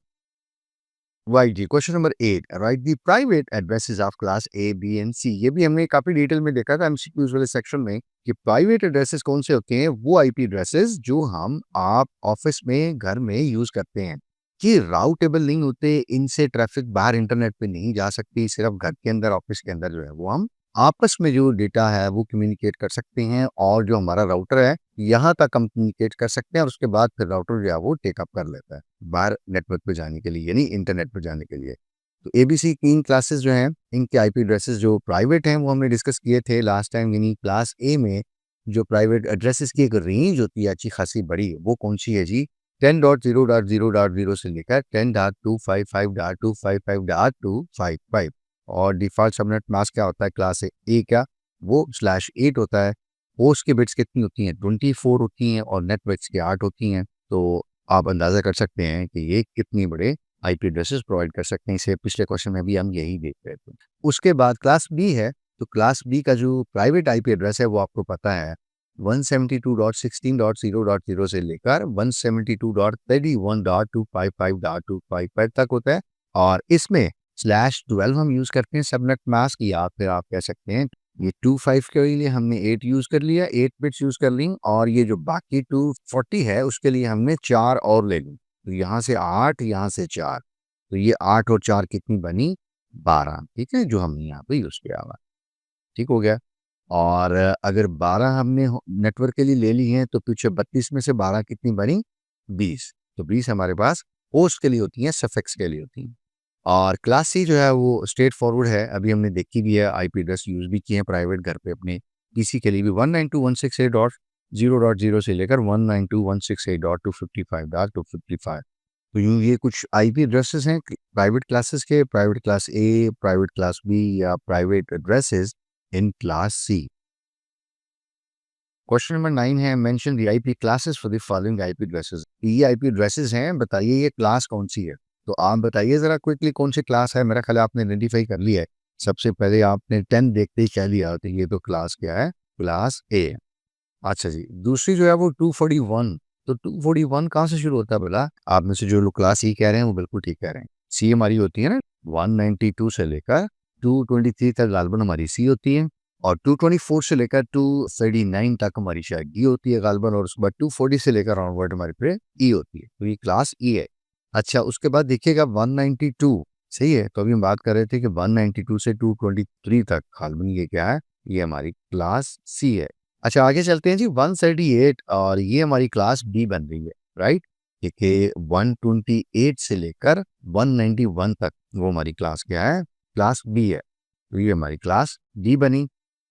वाई जी, question number 8, write the private addresses of class A B and C. ये भी हमने काफी डिटेल में देखा था एमसीक्यूज वाले सेक्शन में कि प्राइवेट एड्रेसेस कौन से होते हैं, वो आईपी एड्रेसेस जो हम आप ऑफिस में घर में यूज करते हैं, कि राउटेबल नहीं होते, इनसे ट्रैफिक बाहर इंटरनेट पे नहीं जा सकती, सिर्फ घर के अंदर ऑफिस के अंदर जो है वो हम आपस में जो डेटा है वो कम्युनिकेट कर सकते हैं, और जो हमारा राउटर है यहाँ तक हम कम्युनिकेट कर सकते हैं, और उसके बाद फिर राउटर जो है वो टेकअप कर लेता है बाहर नेटवर्क पे जाने के लिए, यानी इंटरनेट पे जाने के लिए। तो एबीसी 3 क्लासेस जो हैं, इनके आईपी एड्रेसेस जो प्राइवेट हैं वो हमने डिस्कस किए थे लास्ट टाइम। यानी क्लास ए में जो प्राइवेट एड्रेसेस की एक रेंज होती है अच्छी खासी बड़ी, वो कौन सी है जी, 10.0.0.0 से लेकर 10.255.255.255। और डिफॉल्ट सबनेट मास्क क्या होता है क्लास ए का, वो /8 होता है। होस्ट की बिट्स कितनी होती हैं, 24 होती हैं, और नेटवर्क्स की 8 होती हैं। तो आप अंदाजा कर सकते हैं कि ये कितनी बड़े आईपी एड्रेसेस प्रोवाइड कर सकते हैं। इसे पिछले क्वेश्चन में भी हम यही देख रहे थे। उसके बाद क्लास बी है, तो क्लास बी का जो प्राइवेट आईपी एड्रेस है वो आपको पता है 172.16.0.0 से लेकर 172.31.255.255 तक होता है। और इसमें /12 हम यूज करते हैं सबनेट मास्क, या फिर आप कह सकते हैं ये 25 के लिए हमने 8 यूज कर लिया, 8 बिट्स यूज कर ली, और ये जो बाकी 240 है उसके लिए हमने 4 और ले ली। तो यहाँ से 8, यहाँ से 4, तो ये 8 और 4 कितनी बनी? 12, ठीक है, जो हमने यहाँ पे यूज किया हुआ। ठीक हो गया। और अगर 12 हमने नेटवर्क के लिए ले ली है तो पीछे 32 में से 12 कितनी बनी? 20। तो 20 हमारे पास होस्ट के लिए होती हैं, सफिक्स के लिए होती हैं। और क्लास सी जो है वो स्ट्रेट फॉरवर्ड है, अभी हमने देखी भी है, आईपी एड्रेस यूज भी किए हैं प्राइवेट घर पे अपने पीसी के लिए भी। 192.168.0.0 से लेकर 192.168.255.255। तो यूँ ये कुछ आईपी एड्रेसेस हैं प्राइवेट क्लासेस के, private class A, private class B, या private addresses in class C. Question number 9 है, mention the IP classes for the following IP addresses. ये आईपी एड्रेसेस हैं, बताइए ये क्लास कौन सी है। तो आप बताइए जरा क्विकली कौन सी क्लास है। मेरा ख्याल है आपने आइडेंटिफाई कर लिया है, सबसे पहले आपने 10 देखते ही कह लिया तो ये तो क्लास क्या है? क्लास ए। अच्छा जी, दूसरी जो है वो 241। तो 241 कहाँ से शुरू होता है बोला? आप में से जो लोग क्लास ई कह रहे हैं वो बिल्कुल ठीक कह रहे हैं। सी हमारी होती है ना 192 से लेकर 223 तक गालबन हमारी सी होती है, और 224 से लेकर 239 तक हमारी शायद डी होती है गालबन, और उसके बाद 240 से लेकर ऑनवर्ड हमारी पे ई होती है। तो ये क्लास ई है। अच्छा, उसके बाद देखिएगा 192, सही है। तो अभी हम बात कर रहे थे कि 192 से 223 तक गालबन ये क्या है? ये हमारी क्लास सी है। अच्छा, आगे चलते हैं जी 138, और ये हमारी क्लास बी बन रही है, राइट। देखिए 128 से लेकर 191 तक वो हमारी क्लास क्या है? क्लास बी है। तो ये हमारी क्लास डी बनी।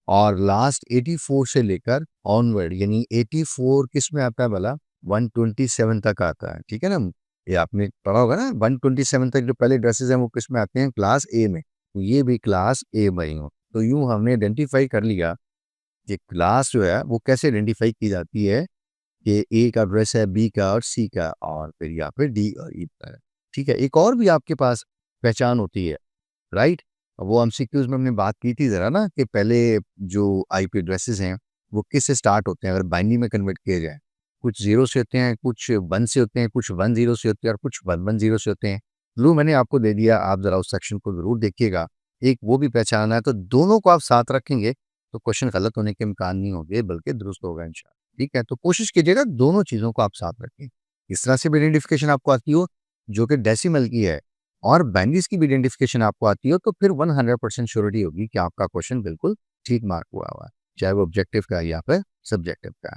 और लास्ट 84 से लेकर ऑनवर्ड, यानी 84 किस में आता है भला? 127 तक आता है, ठीक है ना। ये आपने पढ़ा होगा ना, 127 तक जो पहले ड्रेसेस हैं वो किस में आते हैं? क्लास ए में। तो ये भी क्लास ए बनी हो। तो यूं हमने आइडेंटिफाई कर लिया कि क्लास जो है वो कैसे आइडेंटिफाई की जाती है, कि ए का एड्रेस है, बी का और सी का, और फिर यहाँ पे डी और ई का है। ठीक है, एक और भी आपके पास पहचान होती है, राइट। वो एमसीक्यूज में हमने बात की थी जरा ना, कि पहले जो आईपी एड्रेसेस हैं वो किस से स्टार्ट होते हैं अगर बाइनरी में कन्वर्ट किए जाए। कुछ 0 से होते हैं, कुछ 1 से होते हैं, कुछ 10 से होते हैं, और कुछ 110 से होते हैं। लो मैंने आपको दे दिया, आप जरा उस सेक्शन को जरूर देखिएगा। एक वो भी पहचानना है, तो दोनों को आप साथ रखेंगे तो क्वेश्चन गलत होने के इम्कान नहीं होंगे, बल्कि दुरुस्त होगा इंशाल्लाह। ठीक है, तो कोशिश कीजिएगा दोनों चीज़ों को आप साथ रखें। इस तरह से भी आइडेंटिफिकेशन आपको आती हो जो कि डेसिमल की है, और बाइनरीज की भी आइडेंटिफिकेशन आपको आती हो, तो फिर 100% श्योरिटी होगी कि आपका क्वेश्चन बिल्कुल ठीक मार्क हुआ है, चाहे वो ऑब्जेक्टिव का है या फिर सब्जेक्टिव का है।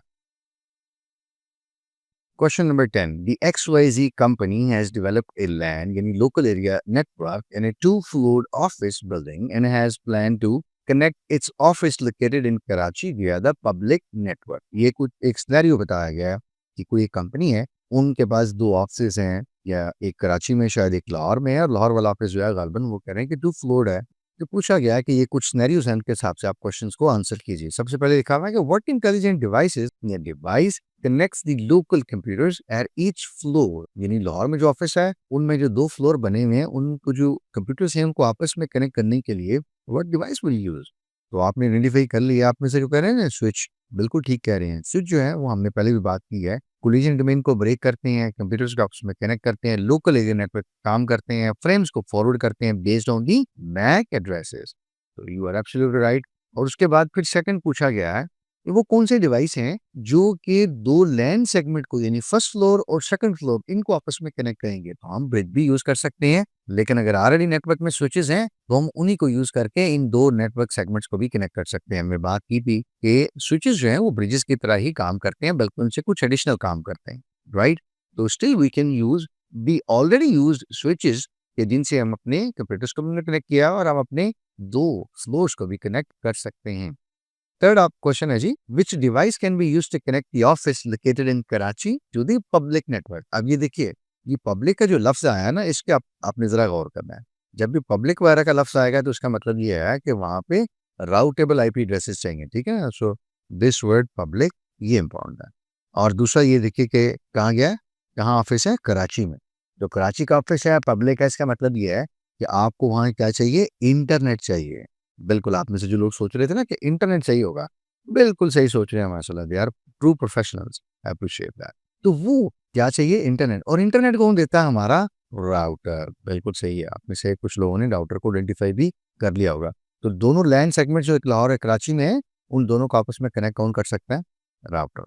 Question number 10. The XYZ company has developed a LAN, यानी local area network, in a 2-floor office building and has planned to connect its office located in Karachi via the public network. ये कुछ एक सिनेरियो बताया गया है कि कोई एक कंपनी है, उनके पास 2 ऑफिस हैं, या एक कराची में शायद एक लाहौर में है, और लाहौर वाला ऑफिस जो है गालबन वो कह रहे हैं कि 2 फ्लोर है। तो पूछा गया है कि ये कुछ सिनेरियोस हैं, उनके हिसाब से आप क्वेश्चंस को आंसर कीजिए। सबसे पहले लिखा हुआ है कि व्हाट इंटेलिजेंट डिवाइसेस या device connects the local computers at each floor, यानी लाहौर में जो ऑफिस है उनमें जो 2 फ्लोर बने हुए हैं, उनको जो कंप्यूटर्स हैं उनको आपस में कनेक्ट करने के लिए व्हाट डिवाइस विल यूज। तो आपने आइडेंटिफाई कर लिया। आप में से जो कह रहे हैं ना स्विच, बिल्कुल ठीक कह रहे हैं। स्विच जो है वो हमने पहले भी बात की है, कोलिजन डोमेन को ब्रेक करते हैं, कंप्यूटर्स को आपस में कनेक्ट करते हैं, लोकल एरिया नेटवर्क काम करते हैं, फ्रेम्स को फॉरवर्ड करते हैं based on the MAC addresses. तो यू आर एब्सोल्युटली राइट। और उसके बाद फिर सेकंड पूछा गया है कि वो कौन से डिवाइस हैं जो कि 2 लैन सेगमेंट को, यानी फर्स्ट फ्लोर और सेकंड फ्लोर, इनको आपस में कनेक्ट करेंगे। तो हम ब्रिज भी यूज कर सकते हैं, लेकिन अगर ऑलरेडी नेटवर्क में स्विचेस हैं तो हम उन्हीं को यूज करके इन 2 नेटवर्क सेगमेंट्स को भी कनेक्ट कर सकते हैं। हमने बात की थी कि स्विचेस जो हैं वो ब्रिजेस की तरह ही काम करते हैं, बल्कि उनसे कुछ एडिशनल काम करते हैं, राइट। तो still we can use the already used switches, के जिनसे हम अपने कंप्यूटर्स को भी कनेक्ट किया और हम अपने 2 फ्लोर्स को भी कनेक्ट कर सकते हैं। थर्ड आप क्वेश्चन है जी, which device can be used to connect the office located in Karachi to the public network. अब ये देखिए, ये पब्लिक का जो लफ्ज आया है ना, इसके आपने जरा गौर करना है। जब भी पब्लिक वगैरह का लफ्ज आएगा तो उसका मतलब ये है कि वहां पे राउटेबल आईपी एड्रेसेस चाहिए, ठीक है ना। सो दिस वर्ड पब्लिक, ये इंपॉर्टेंट है। और दूसरा ये देखिए कि कहाँ गया है, कहाँ ऑफिस है? कराची में। जो कराची का ऑफिस है पब्लिक है, इसका मतलब ये है कि आपको वहाँ क्या चाहिए? इंटरनेट चाहिए। बिल्कुल, आप में से जो लोग सोच रहे थे ना कि इंटरनेट चाहिए होगा, बिल्कुल सही सोच रहे हैं माशाल्लाह, they are true professionals, appreciate that. तो वो क्या चाहिए? इंटरनेट, और इंटरनेट कौन देता है? हमारा राउटर। बिल्कुल सही है, आप में से कुछ लोगों ने राउटर को आइडेंटिफाई भी कर लिया होगा। तो दोनों लैन सेगमेंट जो एक लाहौर और कराची में है, उन दोनों को आपस में कनेक्ट कौन कर सकता है? राउटर।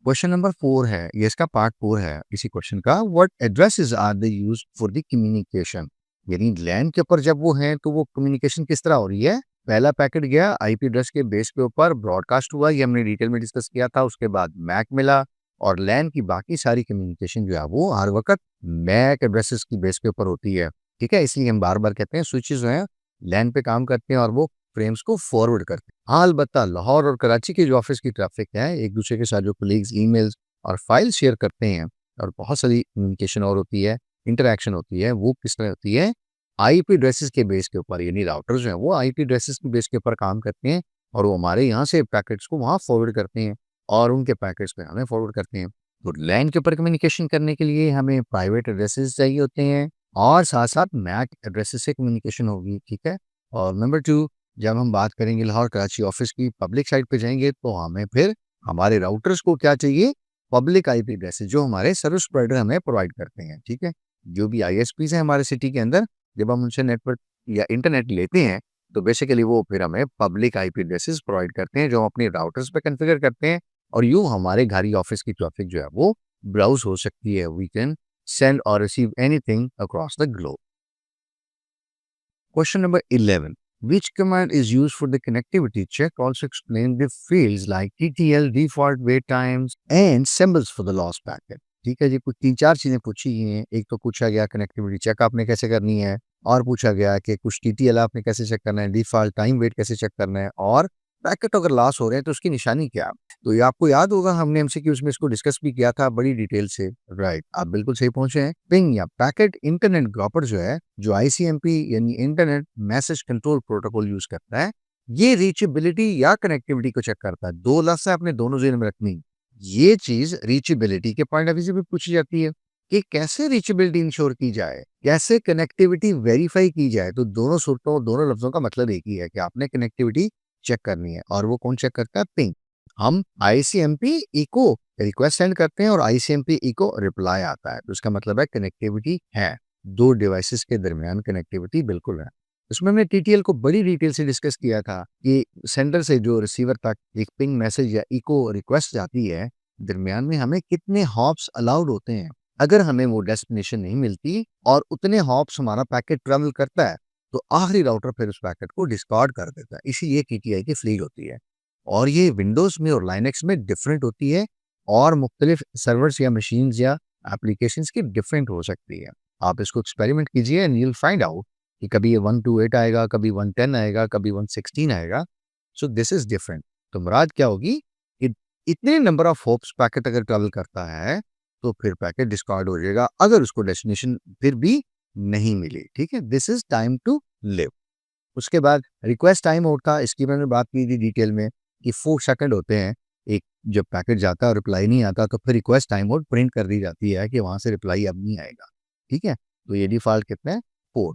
क्वेश्चन नंबर 4 है, ये इसका पार्ट 4 है इसी क्वेश्चन का। What addresses are they used for the communication? यानी लैन के ऊपर जब वो हैं तो वो कम्युनिकेशन किस तरह हो रही है? पहला पैकेट गया आईपी एड्रेस के बेस के ऊपर, ब्रॉडकास्ट हुआ, ये हमने डिटेल में डिस्कस किया था। उसके बाद मैक मिला, और लैन की बाकी सारी कम्युनिकेशन जो है वो हर वक्त मैक एड्रेसेस की बेस के ऊपर होती है। ठीक है, इसलिए हम बार बार कहते हैं स्विचेस जो हैं लैन पे काम करते हैं और वो फ्रेम्स को फॉरवर्ड करते हैं। हाँ, अलबत्ता लाहौर और कराची के जो ऑफिस की ट्रैफिक है, एक दूसरे के साथ जो कलीग्स ईमेल्स और फाइल शेयर करते हैं, और बहुत सारी कम्युनिकेशन और होती है, इंटरैक्शन होती है, वो किस तरह होती है? आईपी एड्रेसेस के बेस के ऊपर। यानी राउटर जो है वो आईपी एड्रेसेस के बेस के ऊपर काम करते हैं, और वो हमारे यहाँ से पैकेट्स को वहाँ फॉरवर्ड करते हैं, और उनके पैकेट्स को हमें फॉरवर्ड करते हैं। तो लैन के ऊपर कम्युनिकेशन करने के लिए हमें प्राइवेट एड्रेसेस चाहिए होते हैं, और साथ साथ मैक एड्रेसेस से कम्युनिकेशन होगी। ठीक है, और नंबर 2, जब हम बात करेंगे लाहौर कराची ऑफिस की पब्लिक साइट पे जाएंगे, तो हमें फिर हमारे राउटर्स को क्या चाहिए? पब्लिक आईपी एड्रेसेस, जो हमारे सर्विस प्रोवाइडर हमें प्रोवाइड करते हैं। ठीक है, जो भी आईएसपीज हैं हमारे सिटी के अंदर, जब हम उनसे नेटवर्क या इंटरनेट लेते हैं, तो बेसिकली वो फिर हमें पब्लिक आईपी एड्रेसेस प्रोवाइड करते हैं, जो हम अपने राउटर्स पे कॉन्फ़िगर करते हैं, और यूँ हमारे घर या ऑफिस की ट्रैफिक जो है वो ब्राउज हो सकती है। वी कैन सेंड और receive anything across the globe. Question number 11. Which command is used for the connectivity check? Also explain the fields like TTL, default wait times, and symbols for the lost packet. ठीक है जी, कुछ 3-4 चीज़ें पूछी गई हैं। एक तो पूछा गया कनेक्टिविटी चेक आपने कैसे करनी है, और पूछा गया कि कुछ टीटीएल आपने कैसे चेक करना है, डिफ़ॉल्ट टाइम वेट कैसे चेक करना है, और पैकेट अगर लॉस हो रहे हैं तो उसकी निशानी क्या है? तो ये आपको याद होगा, हमने एमसीक्यूज़ में इसको डिस्कस भी किया था बड़ी डिटेल से। राइट, आप बिल्कुल सही पहुँचे हैं। पिंग या पैकेट इंटरनेट ड्रॉपर जो है, जो आईसीएमपी यानी internet message control protocol use करता है, ये रीचेबिलिटी या कनेक्टिविटी को चेक करता है। 2 लफ्ज़ है, आपने दोनों ज़हन में रखनी। ये चीज़ रीचेबिलिटी के पॉइंट ऑफ व्यू से भी पूछी जाती है कि कैसे रीचेबिलिटी इंश्योर की जाए, कैसे कनेक्टिविटी वेरीफाई की जाए। तो दोनों सूरतों, दोनों लफ्ज़ों का मतलब एक ही है कि आपने कनेक्टिविटी चेक करनी है, और वो कौन चेक करता है? पिंग। हम आईसीएमपी इको रिक्वेस्ट सेंड करते हैं, और आईसीएमपी इको रिप्लाई आता है, तो इसका मतलब है कनेक्टिविटी है। 2 डिवाइसेस के दरमियान कनेक्टिविटी बिल्कुल है। इसमें हमने टीटीएल को बड़ी डिटेल से डिस्कस किया था कि सेंडर से जो रिसीवर तक एक पिंग मैसेज या इको रिक्वेस्ट जाती है, दरमियान में हमें कितने हॉप्स अलाउड होते हैं। अगर हमें वो डेस्टिनेशन नहीं मिलती और उतने हॉप्स हमारा पैकेट ट्रेवल करता है, तो आखिरी राउटर फिर उस पैकेट को डिस्कार्ड कर देता है। इसीलिए टीटीआई की फ्लीट होती है, और ये विंडोज़ में और लाइनक्स में डिफरेंट होती है, और मुख्तलिफ सर्वर्स या मशीन्स या एप्लीकेशंस की डिफरेंट हो सकती है। आप इसको एक्सपेरिमेंट कीजिए and you will find out कि कभी ये 128 आएगा, कभी 110 आएगा, कभी 116 आएगा। So this is different. तो मुराद क्या होगी कि इतने नंबर ऑफ होप्स पैकेट अगर ट्रैवल करता है, तो फिर पैकेट डिस्कार्ड हो जाएगा अगर उसको डेस्टिनेशन फिर भी नहीं मिली। ठीक है, this is time to live. उसके बाद रिक्वेस्ट टाइम आउट था, इसकी मैंने बात की थी डिटेल में कि 4 सेकंड होते हैं। एक जब पैकेट जाता है और रिप्लाई नहीं आता, तो फिर रिक्वेस्ट टाइम आउट प्रिंट कर दी जाती है कि वहाँ से रिप्लाई अब नहीं आएगा। ठीक है, तो ये डिफ़ॉल्ट कितना है? 4।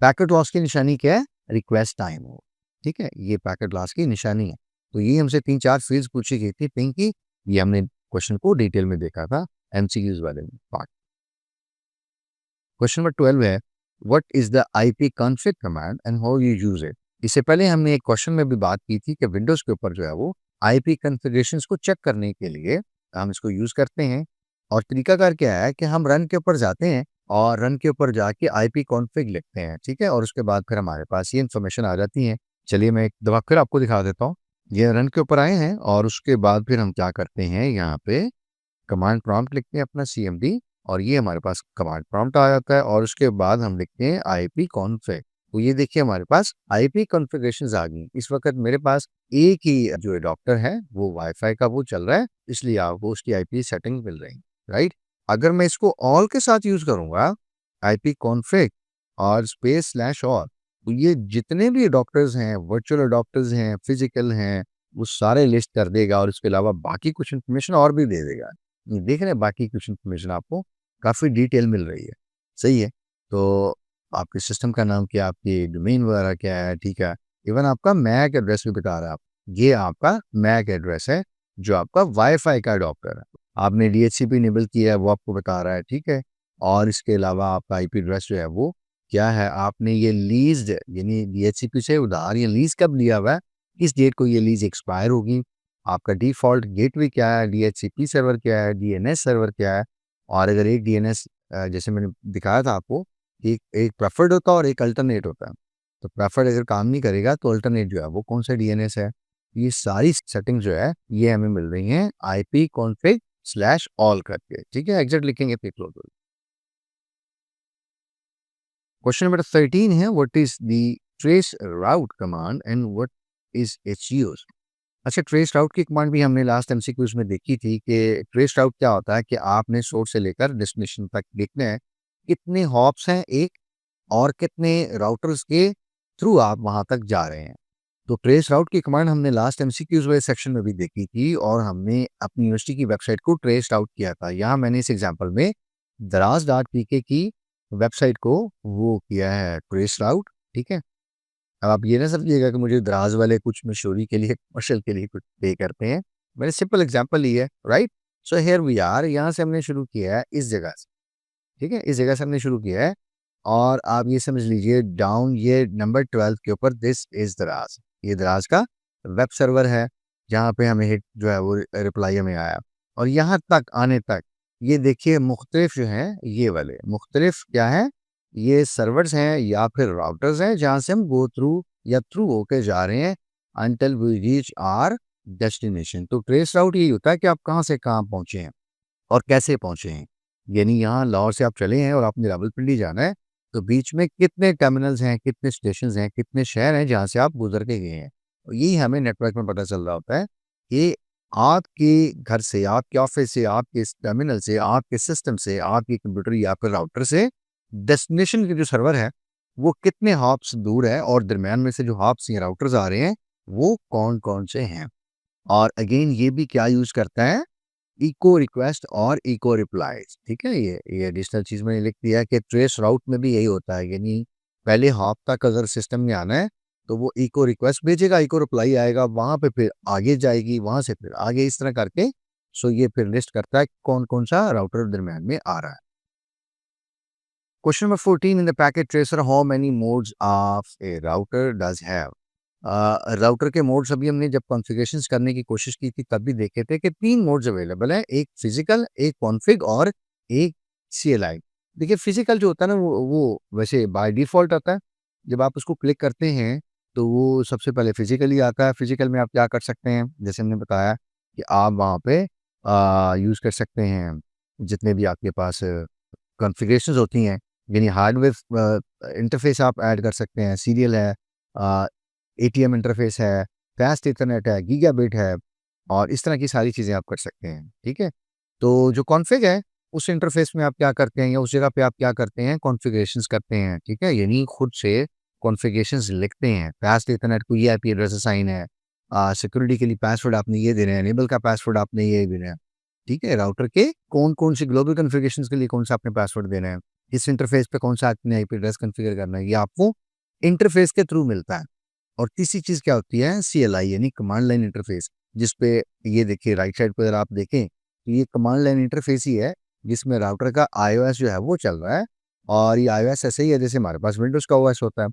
पैकेट लॉस की निशानी क्या है? Request time out. ठीक है, ये पैकेट लॉस की निशानी है। तो ये हमसे 3-4 फील्ड्स पूछी गई थी पिंग की, ये हमने क्वेश्चन को डिटेल में देखा था एमसीक्यूज़ वाले में पार्ट। क्वेश्चन नंबर 12 है, what is the IP config command and how you use it? इससे पहले हमने एक क्वेश्चन में भी बात की थी कि विंडोज के ऊपर जो है वो आईपी कॉन्फ़िगरेशंस को चेक करने के लिए हम इसको यूज करते हैं। और तरीकाकार क्या है कि हम रन के ऊपर जाते हैं, और रन के ऊपर जाके आईपी कॉन्फ़िग लिखते हैं। ठीक है, और उसके बाद फिर हमारे पास ये इन्फॉर्मेशन आ जाती है। चलिए मैं एक दफा फिर आपको दिखा देता हूँ। ये रन के ऊपर आए हैं, और उसके बाद फिर हम क्या करते हैं, यहाँ पे कमांड प्रॉम्प्ट लिखते हैं अपना सीएमडी, और ये हमारे पास कमांड प्रॉम्प्ट आ जाता है, और उसके बाद हम लिखते हैं आईपी कॉन्फ़िग। तो ये देखिए हमारे पास आईपी कॉन्फ़िगरेशंस आ गई। इस वक्त मेरे पास एक ही जो एडाप्टर है वो वाईफाई का वो चल रहा है, इसलिए आपको उसकी आईपी सेटिंग मिल रही है। राइट, अगर मैं इसको ऑल के साथ यूज करूंगा, आईपी कॉन्फ़िग और स्पेस स्लैश ऑल, तो ये जितने भी एडाप्टर्स हैं, वर्चुअल एडाप्टर्स हैं, फिजिकल हैं, वो सारे लिस्ट कर देगा, और इसके अलावा बाकी कुछ इन्फॉर्मेशन और भी दे देगा। ये देख रहे हैं, बाकी कुछ इन्फॉर्मेशन आपको काफ़ी डिटेल मिल रही है। सही है, तो आपके सिस्टम का नाम क्या है, आपकी डोमेन वगैरह क्या है, ठीक है, इवन आपका मैक एड्रेस भी बता रहा है आप। ये आपका मैक एड्रेस है जो आपका वाईफाई का अडॉप्टर है। आपने डीएचसीपी इनेबल किया है, वो आपको बता रहा है, ठीक है। और इसके अलावा आपका आईपी एड्रेस जो है वो क्या है, आपने ये लीज्ड यानी डीएचसीपी से उधार या लीज कब लिया हुआ है, किस डेट को ये लीज एक्सपायर होगी, आपका डिफ़ॉल्ट गेटवे क्या है, डीएचसीपी सर्वर क्या है, डीएनएस सर्वर क्या है। और अगर एक डीएनएस जैसे मैंने दिखाया था आपको, एक एक प्रेफर्ड होता है और एक अल्टरनेट होता है। तो प्रेफर्ड अगर काम नहीं करेगा तो अल्टरनेट जो है वो कौन सा डीएनएस है। ये सारी सेटिंग जो है ये हमें मिल रही हैं ipconfig/all करके, ठीक है। एग्जिट लिखेंगे तो क्लोज हो। क्वेश्चन नंबर 13 है, what is the trace route command and what is it's use. अच्छा, ट्रेस राउट की कमांड भी हमने लास्ट एमसीक्यूज में देखी थी कि ट्रेस राउट क्या होता है कि आपने सोर्स से लेकर डेस्टिनेशन तक देखना है कितने हॉप्स हैं एक, और कितने राउटर्स के थ्रू आप वहां तक जा रहे हैं। तो ट्रेस राउट की कमांड हमने लास्ट एमसीक्यूज वाले सेक्शन में भी देखी थी और हमने अपनी यूनिवर्सिटी की वेबसाइट को ट्रेस आउट किया था। यहाँ मैंने इस एग्जांपल में दराज.pk की वेबसाइट को वो किया है ट्रेस राउट, ठीक है। अब आप ये ना समझिएगा कि मुझे दराज वाले कुछ मशहूरी के लिए कमर्शियल के लिए कुछ पे करते हैं। मैंने सिंपल एग्जांपल ली है, right. So here we are, यहाँ से हमने शुरू किया है इस जगह से, ठीक है, इस जगह से हमने शुरू किया है। और आप ये समझ लीजिए डाउन ये नंबर 12 के ऊपर दिस इज दराज, ये दराज का वेब सर्वर है जहाँ पे हमें हिट जो है वो रिप्लाई हमें आया। और यहाँ तक आने तक ये देखिए मुख्तलिफ जो हैं ये वाले मुख्तलिफ क्या है, ये सर्वर्स हैं या फिर राउटर्स हैं जहाँ से हम गो थ्रू या थ्रू होके जा रहे हैं until we reach our destination. तो ट्रेस राउट यही होता है कि आप कहाँ से कहाँ पहुँचे हैं और कैसे पहुँचे हैं। यानी यहाँ लाहौर से आप चले हैं और आपने रावलपिंडी जाना है, तो बीच में कितने टर्मिनल्स हैं, कितने स्टेशंस हैं, कितने शहर हैं जहाँ से आप गुजर के गए हैं। और यही हमें नेटवर्क में पता चल रहा होता है कि आपके घर से, आपके ऑफिस से, आपके इस टर्मिनल से, आपके सिस्टम से, आपके कंप्यूटर या फिर राउटर से डेस्टिनेशन के जो सर्वर है वो कितने हॉप्स दूर है और दरमियान में से जो हॉप्स या राउटर्स आ रहे हैं वो कौन कौन से हैं। और अगेन ये भी क्या यूज करता है, इको रिक्वेस्ट और इको रिप्लाईज, ठीक है। ये एडिशनल चीज मैंने लिख दिया कि ट्रेस राउट में भी यही होता है, यानी पहले हॉप तक अगर सिस्टम में आना है तो वो इको रिक्वेस्ट भेजेगा, इको रिप्लाई आएगा, वहां पे फिर आगे जाएगी, वहां से फिर आगे, इस तरह करके। सो ये फिर लिस्ट करता है कौन कौन सा राउटर दरम्यान में आ रहा है। Question number 14, in the packet tracer how many modes of A router does have. Router के मोड्स अभी हमने जब कॉन्फ़िगरेशंस करने की कोशिश की थी तब भी देखे थे कि 3 मोड्स अवेलेबल हैं, एक फिजिकल, एक कॉन्फ़िग और एक सीएलआई। देखिए फिजिकल जो होता है ना वो वैसे बाय डिफ़ॉल्ट आता है। जब आप उसको क्लिक करते हैं तो वो सबसे पहले फिजिकल ही आता है। फिजिकल में आप क्या कर सकते हैं, जैसे हमने बताया कि आप वहाँ पे यूज़ कर सकते हैं जितने भी आपके पास कॉन्फ़िगरेशंस होती हैं, यानी हार्डवेयर इंटरफ़ेस आप ऐड कर सकते हैं, सीरियल है, अ, एटीएम इंटरफ़ेस है, फास्ट इथरनेट है, गीगाबिट है और इस तरह की सारी चीज़ें आप कर सकते हैं, ठीक है। तो जो कॉन्फ़िग है, उस इंटरफ़ेस में आप क्या करते हैं या उस जगह पे आप क्या करते हैं, कॉन्फ़िगरेशंस करते हैं, ठीक है। यानी खुद से कॉन्फ़िगरेशंस लिखते हैं, फास्ट इथरनेट को ये आईपी एड्रेस असाइन है, सिक्योरिटी के लिए पासवर्ड आपने ये देना है, इनेबल का पासवर्ड आपने ये देना है, ठीक है। राउटर के कौन-कौन सी ग्लोबल कॉन्फ़िगरेशंस के लिए कौन-सा आपने पासवर्ड देना है, किस इंटरफ़ेस पे कौन-सा आपने आईपी एड्रेस कॉन्फ़िगर करना है, ये आपको इंटरफ़ेस के थ्रू मिलता है। और तीसरी चीज़ क्या होती है, सीएलआई यानी कमांड लाइन इंटरफ़ेस, जिस पे ये देखिए राइट साइड पे अगर आप देखें, तो ये कमांड लाइन इंटरफ़ेस ही है, जिसमें राउटर का आईओएस जो है वो चल रहा है। और ये आईओएस ऐसे ही है जैसे हमारे पास विंडोज़ का ओएस होता है।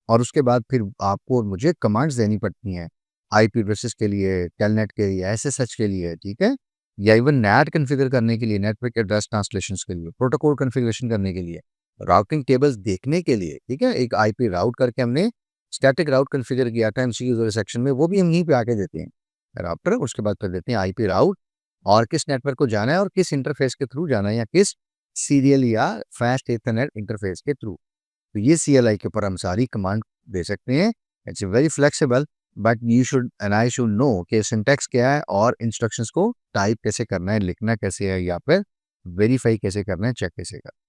और उसके बाद फिर आपको और मुझे कमांड्स देनी पड़ती हैं, आईपी एड्रेसेस के लिए, टेलनेट के लिए, एसएसएच के लिए, ठीक है? या इवन नैट कॉन्फ़िगर करने के लिए, नेटवर्क एड्रेस ट्रांसलेशंस के लिए, प्रोटोकॉल कॉन्फ़िगरेशन करने के लिए, राउटिंग टेबल्स देखने के लिए, ठीक है? एक आईपी राउट करके हमने स्टैटिक राउट कॉन्फ़िगर किया था एमसीक्यूज़ वाले सेक्शन में, वो भी हम यहीं पे आके देते हैं राउटर, उसके बाद फिर देते हैं आईपी राउट और किस नेटवर्क को जाना है और किस इंटरफ़ेस के थ्रू जाना है या किस सीरियल या फास्ट ईथरनेट इंटरफ़ेस के थ्रू। तो ये सीएलआई के ऊपर हम सारी कमांड दे सकते हैं। It's very flexible, but you should and I should know कि सिंटैक्स क्या है और इंस्ट्रक्शंस को टाइप कैसे करना है, लिखना कैसे है या फिर वेरीफाई कैसे करना है, चेक कैसे करना है।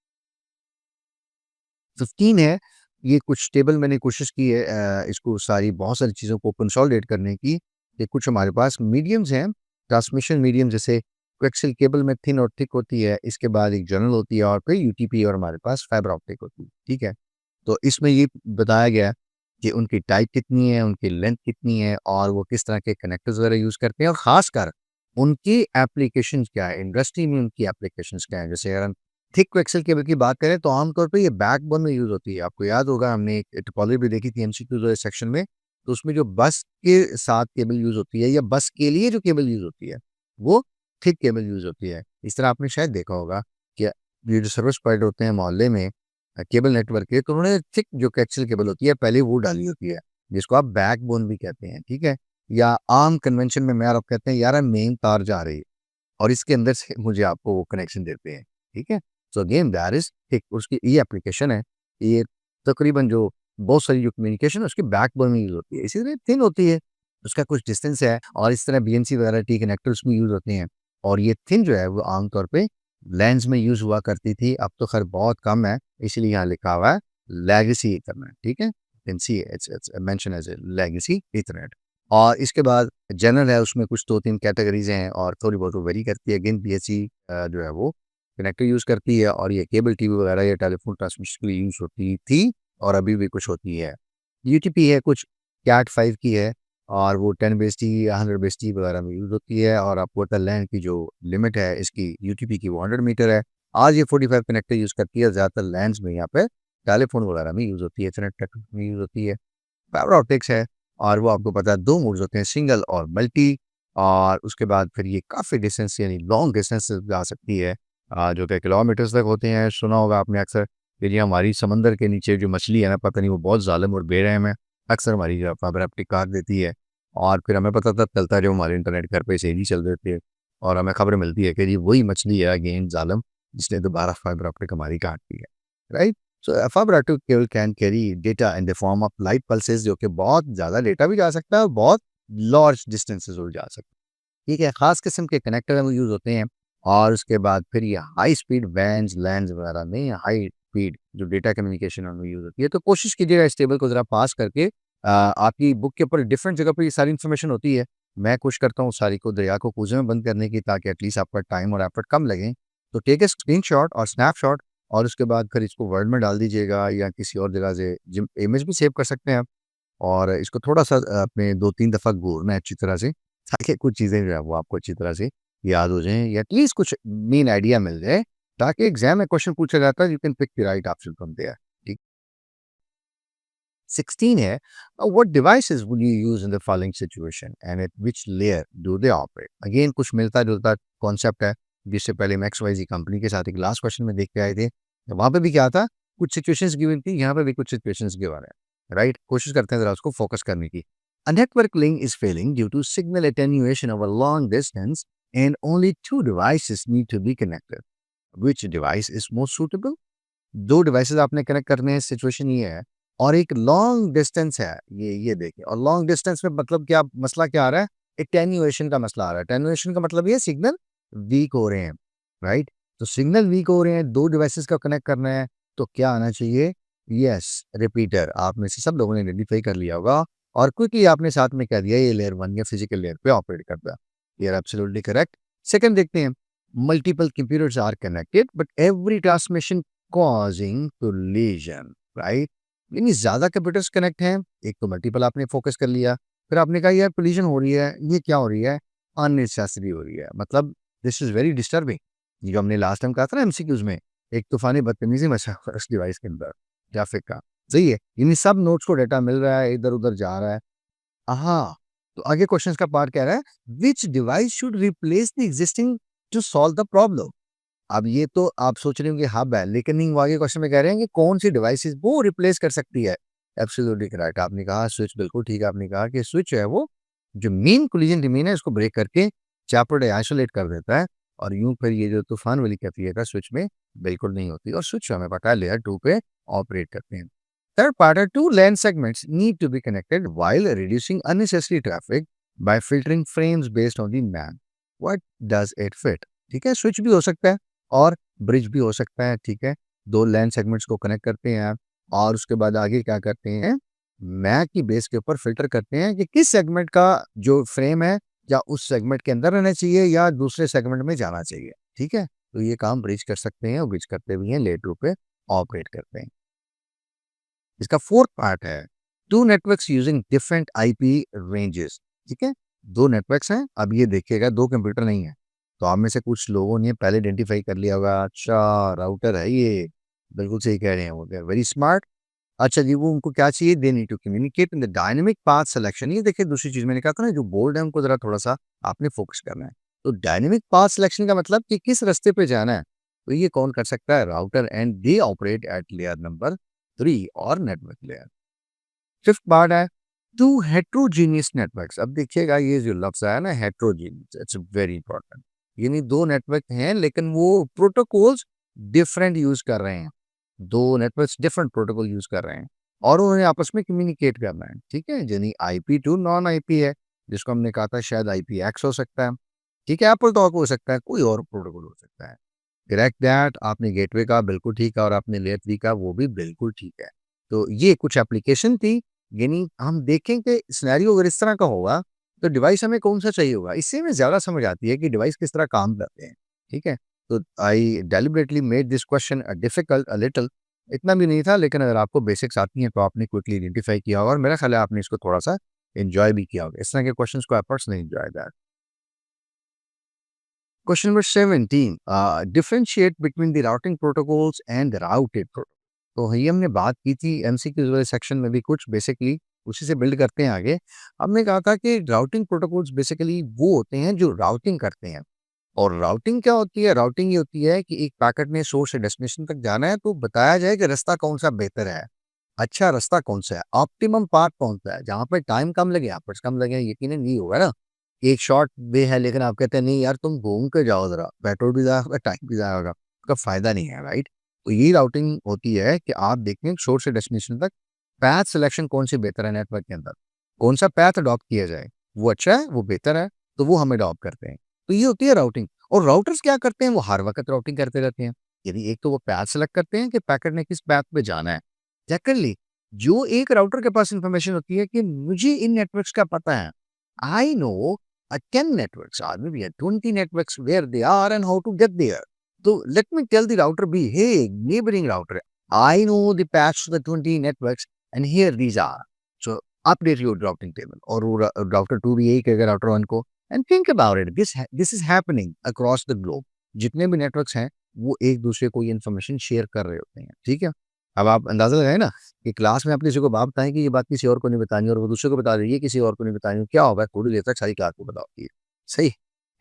15 है, ये कुछ टेबल मैंने कोशिश की है इसको सारी बहुत सारी चीज़ों को कंसोलिडेट करने की। ये कुछ हमारे पास मीडियम्स हैं, ट्रांसमिशन मीडियम जैसे कोएक्सियल केबल में थिन और थिक होती है, इसके बाद एक जर्नल होती है और फिर यूटीपी और हमारे पास फाइबर ऑप्टिक होती है, ठीक है। तो इसमें ये बताया गया है कि उनकी टाइप कितनी है, उनकी लेंथ कितनी है और वो किस तरह के कनेक्टर्स वगैरह यूज़ करते हैं और ख़ासकर उनकी एप्लीकेशंस क्या है, इंडस्ट्री में उनकी एप्लीकेशंस क्या है। जैसे अगर हम थिक कोएक्सियल केबल की बात करें तो आमतौर पे ये बैकबोन में यूज़ होती है। आपको याद होगा हमने एक टोपोलॉजी भी देखी थी एमसीक्यूज़ वाले सेक्शन में, तो उसमें जो बस के साथ केबल यूज़ होती है या बस के लिए जो केबल यूज़ होती है, वो थिक केबल यूज़ होती है। इस तरह आपने शायद देखा होगा कि ये जो सर्विस प्रोवाइडर होते हैं मोहल्ले में केबल नेटवर्क के, तो उन्होंने थिक जो कोएक्सियल केबल होती है पहले वो डाली होती है, जिसको आप बैकबोन भी कहते हैं, ठीक है? या आम कन्वेंशन में मैं और आप कहते हैं यार मेन तार जा रही है और इसके अंदर से मुझे आपको वो कनेक्शन देते हैं, ठीक है? So again that is thick, उसकी ये एप्लीकेशन है, ये तकरीबन जो बहुत सारी जो कम्युनिकेशन है उसकी बैकबोन में यूज़ होती है। इसी तरह थिन होती है, उसका कुछ डिस्टेंस है और इस तरह बीएनसी वगैरह टी कनेक्टर्स में यूज़ होते हैं और ये थिन जो है वो आमतौर पे लैन्स में यूज़ हुआ करती थी, अब तो खैर बहुत कम है, इसीलिए यहाँ लिखा हुआ है लेगेसी ईथरनेट, ठीक है? You can see it's mentioned as a legacy Ethernet। और इसके बाद जनरल है, उसमें कुछ 2-3 कैटेगरीज़ हैं और थोड़ी बहुत वो वेरी करती है। अगेन बीएससी जो है वो कनेक्टर यूज़ करती है और ये केबल टीवी वगैरह या टेलीफोन ट्रांसमिशन के लिए यूज़ होती थी और अभी भी कुछ होती है। यूटीपी है, कुछ कैट 5 की है और वो 10 बेस टी या 100 बेस टी वगैरह में यूज़ होती है और आपको पता है लैन की जो लिमिट है इसकी यूटीपी की वो 100 मीटर है। आज ये 45 कनेक्टर यूज़ करती है, ज़्यादातर लैन्स में यहाँ पे टेलीफोन वगैरह में यूज़ होती है, इथरनेट तक में यूज़ होती है। फाइबर ऑप्टिक्स है और वो आपको पता है 2 मोड्स होते हैं, सिंगल और मल्टी और उसके बाद फिर ये काफ़ी डिस्टेंस यानी लॉन्ग डिस्टेंस जा सकती है जो कि किलोमीटर्स तक होते हैं। सुना होगा आपने अक्सर कि जी हमारी समंदर के नीचे जो मछली है ना, पता नहीं वो बहुत ज़ालिम और बेरहम है, अक्सर हमारी फाइबर ऑप्टिक काट देती है और फिर हमें पता तब चलता है जब हमारे इंटरनेट घर पे सही चल देती है और हमें खबर मिलती है कि जी वही मछली है अगेन ज़ालिम जिसने दोबारा फाइबर ऑप्टिक हमारी काट दी है, right? So fibre optic cable can carry data in the form of light pulses, जो कि बहुत ज़्यादा डेटा भी जा सकता है और बहुत लार्ज डिस्टेंसेस हो जा सकता है, ठीक है? खास किस्म के कनेक्टर में यूज़ होते हैं और उसके बाद फिर ये हाई स्पीड वैन्स लैन्स वगैरह में हाई स्पीड जो डेटा कम्युनिकेशन उनमें यूज़ होती है। तो कोशिश कीजिएगा इस टेबल को ज़रा पास करके आपकी बुक के ऊपर डिफरेंट जगह पर ये सारी इन्फॉर्मेशन होती है। मैं कोशिश करता हूँ सारी को दरिया को कूजे में बंद करने की, ताकि एटलीस्ट आपका टाइम और एफर्ट कम लगे। तो टेक ए स्क्रीनशॉट और स्नैपशॉट और उसके बाद फिर इसको वर्ड में डाल दीजिएगा या किसी और जगह से जिम इमेज भी सेव कर सकते हैं आप और इसको थोड़ा-सा अपने 2-3 दफ़ा घूरना है अच्छी तरह से, ताकि कुछ चीज़ें जो है वो आपको अच्छी तरह से याद हो जाएँ या एटलीस्ट कुछ मेन आइडिया मिल जाए, ताकि एग्ज़ाम में क्वेश्चन पूछा जाता है, you can pick the right option from there, ठीक। 16 है, what devices would you use in the following situation and at which layer do they operate? Again कुछ मिलता-जुलता कॉन्सेप्ट है, जिससे पहले हम एक्स-वाई-ज़ेड कंपनी के साथ एक लास्ट क्वेश्चन में देख के आए थे। वहाँ पे भी क्या था, कुछ सिचुएशंस गिवन थी, यहाँ पे भी कुछ सिचुएशंस गिवन है, राइट? कोशिश करते हैं ज़रा उसको फोकस करने की। A network link is failing due to signal attenuation over long distance and only 2 devices need to be connected. Which device is most suitable? 2 devices आपने कनेक्ट करने हैं, सिचुएशन ये है और एक लॉन्ग डिस्टेंस है, ये देखिए और लॉन्ग डिस्टेंस में मतलब क्या मसला क्या आ रहा है? एटेन्युएशन का मसला आ रहा है। एटेन्युएशन का मतलब ये है सिग्नल वीक हो रहे हैं, राइट? तो सिग्नल वीक हो रहे हैं, 2 डिवाइसेस का कनेक्ट करना है, तो क्या आना चाहिए? Yes, repeater. आप में से सब लोगों ने आइडेंटिफाई कर लिया होगा और क्विकली आपने साथ में कह दिया ये लेयर 1 या फिजिकल लेयर पे ऑपरेट करता है। You are absolutely correct. Second देखते हैं, multiple computers are connected but every transmission causing collision, right? यानी ज़्यादा कंप्यूटर्स कनेक्ट हैं, एक तो मल्टीपल आपने फोकस कर लिया, फिर आपने कहा यार कोलिजन हो रही है, ये क्या हो रही है? अननेसेसरी हो रही है, मतलब दिस इज़ वेरी डिस्टर्बिंग। ये जो हमने लास्ट टाइम कहा था ना एमसीक्यूज़ में, एक तूफ़ानी बदतमीज़ी मचा हुआ है उस डिवाइस के अंदर, ट्रैफिक का, सही है? यानी सब नोड्स को डेटा मिल रहा है, इधर-उधर जा रहा है। हाँ, तो आगे क्वेश्चंस का पार्ट कह रहा है, which device should replace the existing to solve the problem? अब ये तो आप सोच रहे होंगे हब है, लेकिन नहीं, वो आगे क्वेश्चन में कह रहे हैं कि कौन सी डिवाइसेस वो रिप्लेस कर सकती है। एब्सोल्युटली करेक्ट आपने कहा, स्विच बिल्कुल ठीक है, आपने कहा कि स्विच है वो जो मेन कोलिजन डोमेन है इसको ब्रेक करके चैप्टर डे आइसोलेट कर देता है और यूं फिर ये जो तूफान वाली कैफियत है स्विच में बिल्कुल नहीं होती और स्विच हमें पता है लेयर 2 पे ऑपरेट करते हैं। थर्ड पार्ट है, to LAN segments need to be connected while reducing unnecessary traffic by filtering frames based on the MAN. What does it fit? ठीक है, स्विच भी हो सकता है और ब्रिज भी हो सकता है, ठीक है? 2 लैन सेगमेंट्स को कनेक्ट करते हैं आप और उसके बाद आगे क्या करते हैं, मैक की बेस के ऊपर फ़िल्टर करते हैं कि किस सेगमेंट का जो फ्रेम है या उस सेगमेंट के अंदर रहना चाहिए या दूसरे सेगमेंट में जाना चाहिए, ठीक है? तो ये काम ब्रिज कर सकते हैं और ब्रिज करते भी हैं, लेयर 2 पे ऑपरेट करते हैं। इसका फोर्थ पार्ट है, two networks using different IP ranges. ठीक है, दो नेटवर्क्स हैं। अब ये देखिएगा, दो कंप्यूटर नहीं है। तो आप में से कुछ लोगों ने पहले आइडेंटिफाई कर लिया होगा, अच्छा राउटर है ये। बिल्कुल सही कह रहे हैं, वो वेरी स्मार्ट। अच्छा जी, वो उनको क्या चाहिए, they need to communicate in the dynamic path selection. ये देखिए दूसरी चीज मैंने कहा था ना, जो बोर्ड है उनको जरा थोड़ा सा आपने फोकस करना है। तो डायनेमिक पाथ सिलेक्शन का मतलब कि किस रास्ते पे जाना है, तो ये कौन कर सकता है, router, and they operate at layer number 3 और नेटवर्क लेयर। फिफ्थ पार्ट है टू हेट्रोजीनियस नेटवर्क्स। अब देखिएगा ये जो लफ्ज है ना हेट्रोजीनियस, इट्स वेरी इंपॉर्टेंट। यानी दो नेटवर्क हैं लेकिन वो प्रोटोकॉल्स डिफरेंट यूज कर रहे हैं। दो नेटवर्क्स डिफरेंट प्रोटोकॉल यूज कर रहे हैं और उन्हें आपस में कम्युनिकेट करना है। ठीक है, यानी आईपी टू नॉन आईपी है, जिसको हमने कहा था शायद आईपी एक्स हो सकता है। ठीक है, एप्पल टॉक हो सकता है, कोई और प्रोटोकॉल हो सकता है। करेक्ट दैट, आपने गेटवे का बिल्कुल ठीक है और आपने लेयर 3 का वो भी बिल्कुल ठीक है। तो ये कुछ एप्लीकेशन थी। यानी हम देखें कि सिनेरियो अगर इस तरह का होगा तो डिवाइस हमें कौन सा चाहिए होगा, इससे हमें ज़्यादा समझ आती है कि डिवाइस किस तरह काम करते हैं। ठीक है, तो I deliberately made this question difficult a little. इतना भी नहीं था, लेकिन अगर आपको बेसिक्स आती हैं तो आपने क्विकली आइडेंटिफाई किया होगा और मेरा ख्याल है आपने इसको थोड़ा सा एंजॉय भी किया होगा। इस तरह के क्वेश्चन को आप personally enjoy that. Question number 17, differentiate between the routing protocols and the routed protocol। तो ये हमने बात की थी एमसीक्यूज वाले सेक्शन में भी, कुछ बेसिकली उसी से बिल्ड करते हैं आगे। हमने कहा था कि राउटिंग प्रोटोकॉल्स बेसिकली वो होते हैं जो राउटिंग करते हैं। और राउटिंग क्या होती है, राउटिंग ये होती है कि एक पैकेट ने सोर्स से डेस्टिनेशन तक जाना है तो बताया जाए कि रास्ता कौन सा बेहतर है, अच्छा रास्ता कौन सा है, ऑप्टिमम पाथ कौन सा है, जहाँ पे टाइम कम लगे, एफर्ट्स कम लगे। यकीनन ये होगा ना, एक शॉर्ट वे है लेकिन आप कहते हैं नहीं यार तुम घूम के जाओ, जरा पेट्रोल भी ज़ाया होगा, टाइम भी ज़ाया होगा, उसका फ़ायदा नहीं है, राइट। तो यही राउटिंग होती है कि आप देखें सोर्स से डेस्टिनेशन तक पैथ सिलेक्शन कौन सी बेहतर है नेटवर्क के अंदर, कौन सा पैथ अडॉप्ट किया जाए, वो अच्छा है, वो बेहतर है, तो वो हम अडॉप्ट करते हैं। तो ये होती है राउटिंग। और राउटर्स क्या करते हैं, वो हर वक्त राउटिंग करते रहते हैं। यदि एक तो वो पैथ सेलेक्ट करते हैं कि पैकेट ने किस पैथ पे जाना है। सेकंडली, जो एक राउटर के पास इंफॉर्मेशन होती है कि मुझे इन नेटवर्क्स का पता है, I know 10 networks or maybe 20 networks where they are and how to get there. So let me tell the router B, hey, neighboring router, I know the paths to the 20 networks and here these are. So update your routing table और router 2 भी यही कहेगा router 1 को, and think about it. This is happening across the globe. जितने भी नेटवर्क्स हैं वो एक दूसरे को ये इन्फॉर्मेशन शेयर कर रहे होते हैं। ठीक है, अब आप अंदाजा लगाए ना कि क्लास में आप किसी को बात बताएं कि ये बात किसी और को नहीं बतानी और वो दूसरे को बता रही है किसी और को नहीं बतानी, क्या होगा, थोड़ी देर तक सारी क्लास को बताओगी। सही,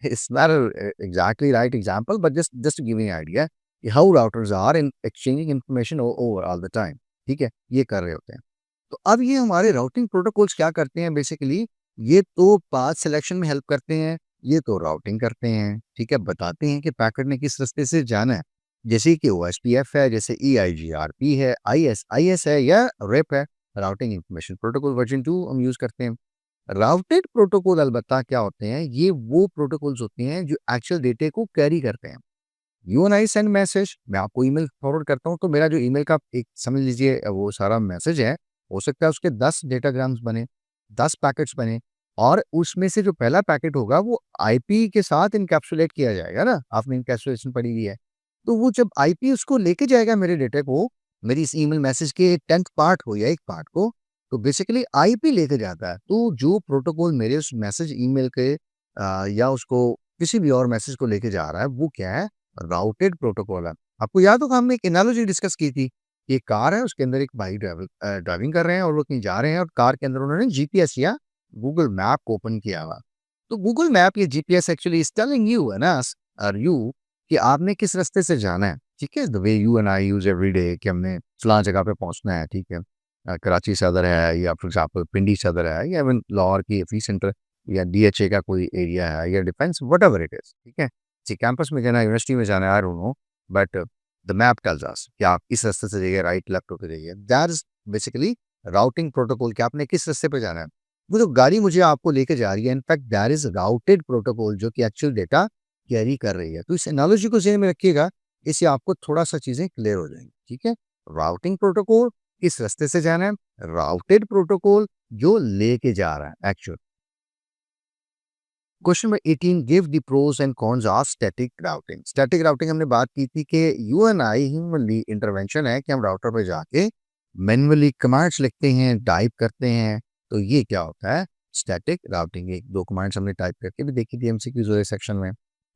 it's not exactly right example but just giving idea कि how routers are in exchanging information over all the time. ठीक है, ये कर रहे होते हैं। तो अब ये हमारे राउटिंग प्रोटोकॉल्स क्या करते हैं बेसिकली, ये तो पाथ सिलेक्शन में हेल्प करते हैं, ये तो राउटिंग करते हैं। ठीक है, बताते हैं कि पैकेट ने किस रास्ते से जाना है, जैसे कि ओएसपीएफ है, जैसे ईआईजीआरपी है, आईएस है या रेप है, राउटिंग इंफॉर्मेशन प्रोटोकॉल वर्जन 2 हम यूज करते हैं। राउटेड प्रोटोकॉल अलबत्ता क्या होते हैं, ये वो प्रोटोकॉल्स होते हैं जो एक्चुअल डेटा को कैरी करते हैं। You and I send message, मैं आपको ईमेल फॉरवर्ड करता हूँ तो मेरा जो ईमेल का एक समझ लीजिए वो सारा मैसेज है, हो सकता है उसके 10 डेटाग्राम्स बने, 10 पैकेट्स बने और उसमें से जो पहला पैकेट होगा वो आईपी के साथ इनकैप्सुलेट किया जाएगा ना, आपने इनकैप्सुलेशन पढ़ी हुई है। तो वो जब आईपी उसको लेके जाएगा मेरे डेटा को, मेरी इस ईमेल मैसेज के 10th पार्ट हो या एक पार्ट को, तो बेसिकली आईपी लेके जाता है। तो जो प्रोटोकॉल मेरे उस मैसेज ईमेल के या उसको किसी भी और मैसेज को लेके जा रहा है वो क्या है, राउटेड प्रोटोकॉल है। आपको याद होगा हमने एक एनालॉजी डिस्कस की थी, ये कार है उसके अंदर एक भाई ड्राइविंग कर रहे हैं और वो कहीं जा रहे हैं और कार के अंदर उन्होंने जीपीएस या गूगल मैप को ओपन किया हुआ। तो गूगल मैप या GPS actually is telling you and us और यू कि आपने किस रास्ते से जाना है। ठीक है, the way you and I use every day कि हमने फलां जगह पे पहुंचना है। ठीक है, कराची सदर है या फॉर एग्जाम्पल पिंडी सदर है या इवन लाहौर की एफी सेंटर या डीएचए का कोई एरिया है या defence what ever it is. ठीक है, किसी कैंपस में जाना, यूनिवर्सिटी में जाना है, I don't know, but the map tells us कि आप इस रास्ते से जाइए, राइट लेफ्ट होकर जाइए। That is basically routing protocol कि आपने किस रास्ते पे जाना है। वो जो गाड़ी मुझे आपको लेके जा रही है, in fact that is routed protocol जो कि एक्चुअल डेटा कैरी कर रही है। तो इस एनालॉजी को ज़हन में रखिएगा, इससे आपको थोड़ा सा चीजें क्लियर हो जाएंगी। ठीक है, राउटिंग प्रोटोकॉल किस रास्ते से जाना है, राउटेड प्रोटोकॉल जो लेके जा रहा है actual. Question number 18, give the pros and cons of static routing. Static routing हमने बात की थी कि you and I humanly intervention है कि हम राउटर पे जाके मैन्युअली कमांड्स लिखते हैं, टाइप करते हैं, तो ये क्या होता है? Static routing. एक दो कमांड्स हमने टाइप करके भी देखी थी एमसीक्यूज वाले सेक्शन में।